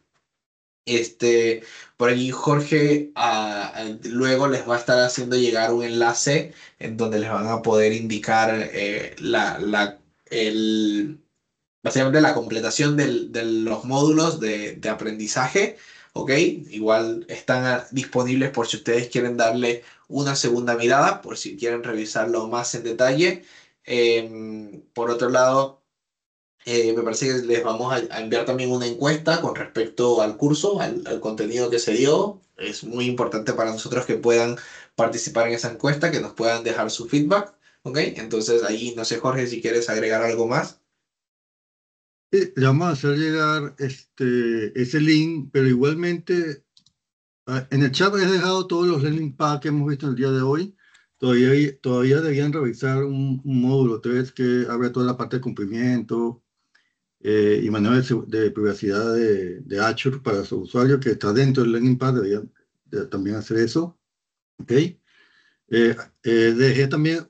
Este, por allí Jorge luego les va a estar haciendo llegar un enlace en donde les van a poder indicar el, básicamente la completación de los módulos de aprendizaje, ¿ok? Igual están disponibles por si ustedes quieren darle una segunda mirada, por si quieren revisarlo más en detalle. Por otro lado, me parece que les vamos a enviar también una encuesta con respecto al curso, al contenido que se dio. Es muy importante para nosotros que puedan participar en esa encuesta, que nos puedan dejar su feedback, ¿ok? Entonces ahí, no sé, Jorge, si quieres agregar algo más. Le vamos a hacer llegar ese link, pero igualmente en el chat he dejado todos los landing pads que hemos visto el día de hoy. Todavía debían revisar un módulo 3 que abre toda la parte de cumplimiento y manejo de privacidad de Azure para su usuario, que está dentro del landing pad, deberían también hacer eso. ¿Ok? Dejé también,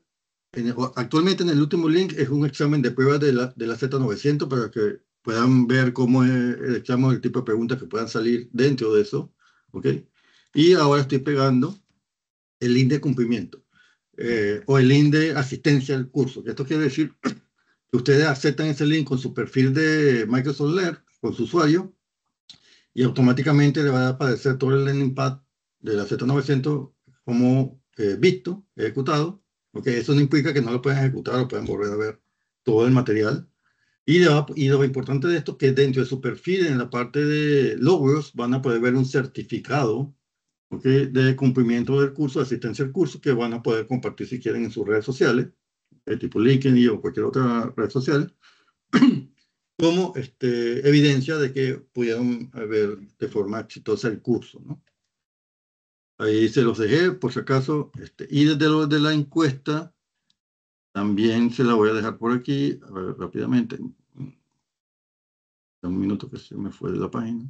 actualmente en el último link es un examen de pruebas de la Z900 para que puedan ver cómo es el examen, el tipo de preguntas que puedan salir dentro de eso. ¿Ok? Y ahora estoy pegando el link de cumplimiento o el link de asistencia al curso. Esto quiere decir que ustedes aceptan ese link con su perfil de Microsoft Learn, con su usuario, y automáticamente le va a aparecer todo el landing pad de la Z900 como visto, ejecutado, porque eso no implica que no lo puedan ejecutar o puedan volver a ver todo el material. Y lo importante de esto es que dentro de su perfil, en la parte de logros, van a poder ver un certificado, ¿ok?, de cumplimiento del curso, de asistencia al curso, que van a poder compartir si quieren en sus redes sociales, tipo LinkedIn o cualquier otra red social, como evidencia de que pudieron ver de forma exitosa el curso, ¿no? Ahí se los dejé, por si acaso. Y desde lo de la encuesta, también se la voy a dejar por aquí, a ver, rápidamente. Un minuto que se me fue de la página.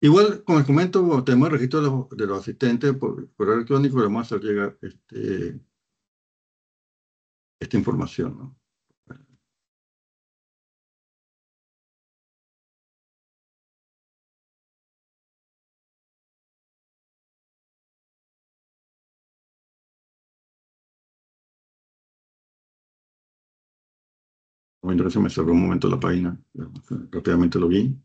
Igual, como les comento, tenemos el registro de los asistentes por correo electrónico, le vamos a hacer llegar esta información, ¿no? Entonces me cerró un momento la página, rápidamente lo vi.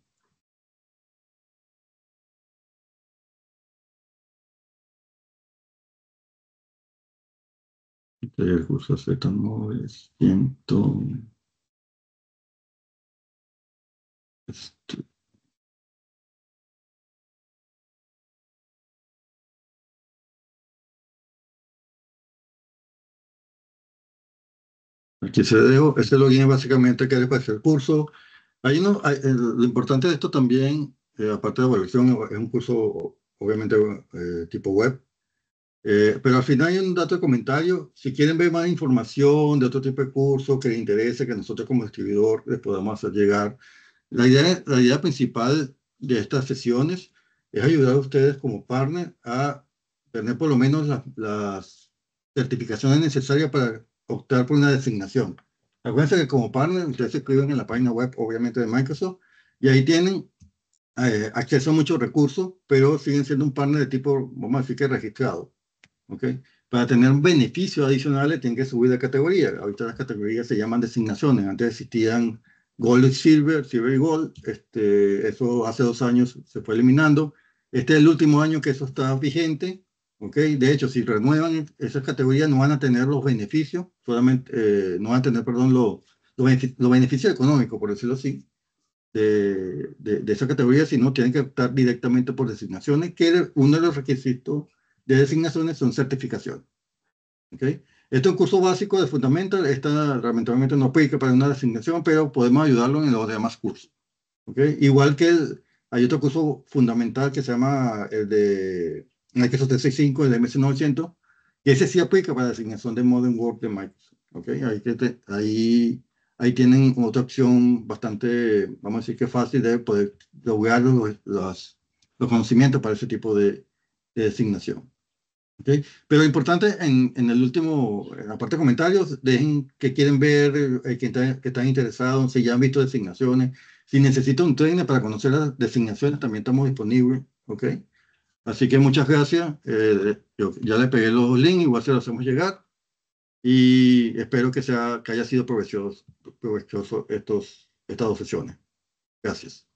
El curso Z900. Aquí se dejo, este login es básicamente que para hacer el curso. Lo importante de esto también, aparte de la evaluación, es un curso obviamente tipo web. Pero al final hay un dato de comentario. Si quieren ver más información de otro tipo de cursos que les interese, que nosotros como distribuidor les podamos hacer llegar. La idea principal de estas sesiones es ayudar a ustedes como partner a tener por lo menos las certificaciones necesarias para optar por una designación. Acuérdense que como partner ustedes se inscriben en la página web, obviamente, de Microsoft, y ahí tienen acceso a muchos recursos, pero siguen siendo un partner de tipo, vamos a decir que registrado. ¿Ok? Para tener beneficios adicionales tienen que subir de categoría. Ahorita las categorías se llaman designaciones. Antes existían Gold y Silver, Silver y Gold. Eso hace 2 años se fue eliminando. Este es el último año que eso está vigente. ¿Ok? De hecho, si renuevan esas categorías no van a tener los beneficios, solamente, no van a tener, perdón, los beneficios económicos, por decirlo así, de esa categoría, sino tienen que optar directamente por designaciones, que uno de los requisitos de designaciones son certificaciones. ¿Okay? Este es un curso básico de Fundamental. Esta lamentablemente no aplica para una designación, pero podemos ayudarlo en los demás cursos. ¿Okay? Igual que hay otro curso fundamental que se llama el de Microsoft 365, el de MS900, que ese sí aplica para la designación de Modern Work de Microsoft. ¿Okay? Ahí tienen otra opción bastante, vamos a decir que fácil de poder lograr los conocimientos para ese tipo de designación. ¿Okay? Pero lo importante en el último, en la parte de comentarios, dejen que quieren ver, que están interesados, si ya han visto designaciones, si necesitan un trainer para conocer las designaciones, también estamos disponibles. ¿Ok? Así que muchas gracias. Yo ya le pegué los links, igual se los hacemos llegar. Y espero que haya sido provechoso estas 2 sesiones. Gracias.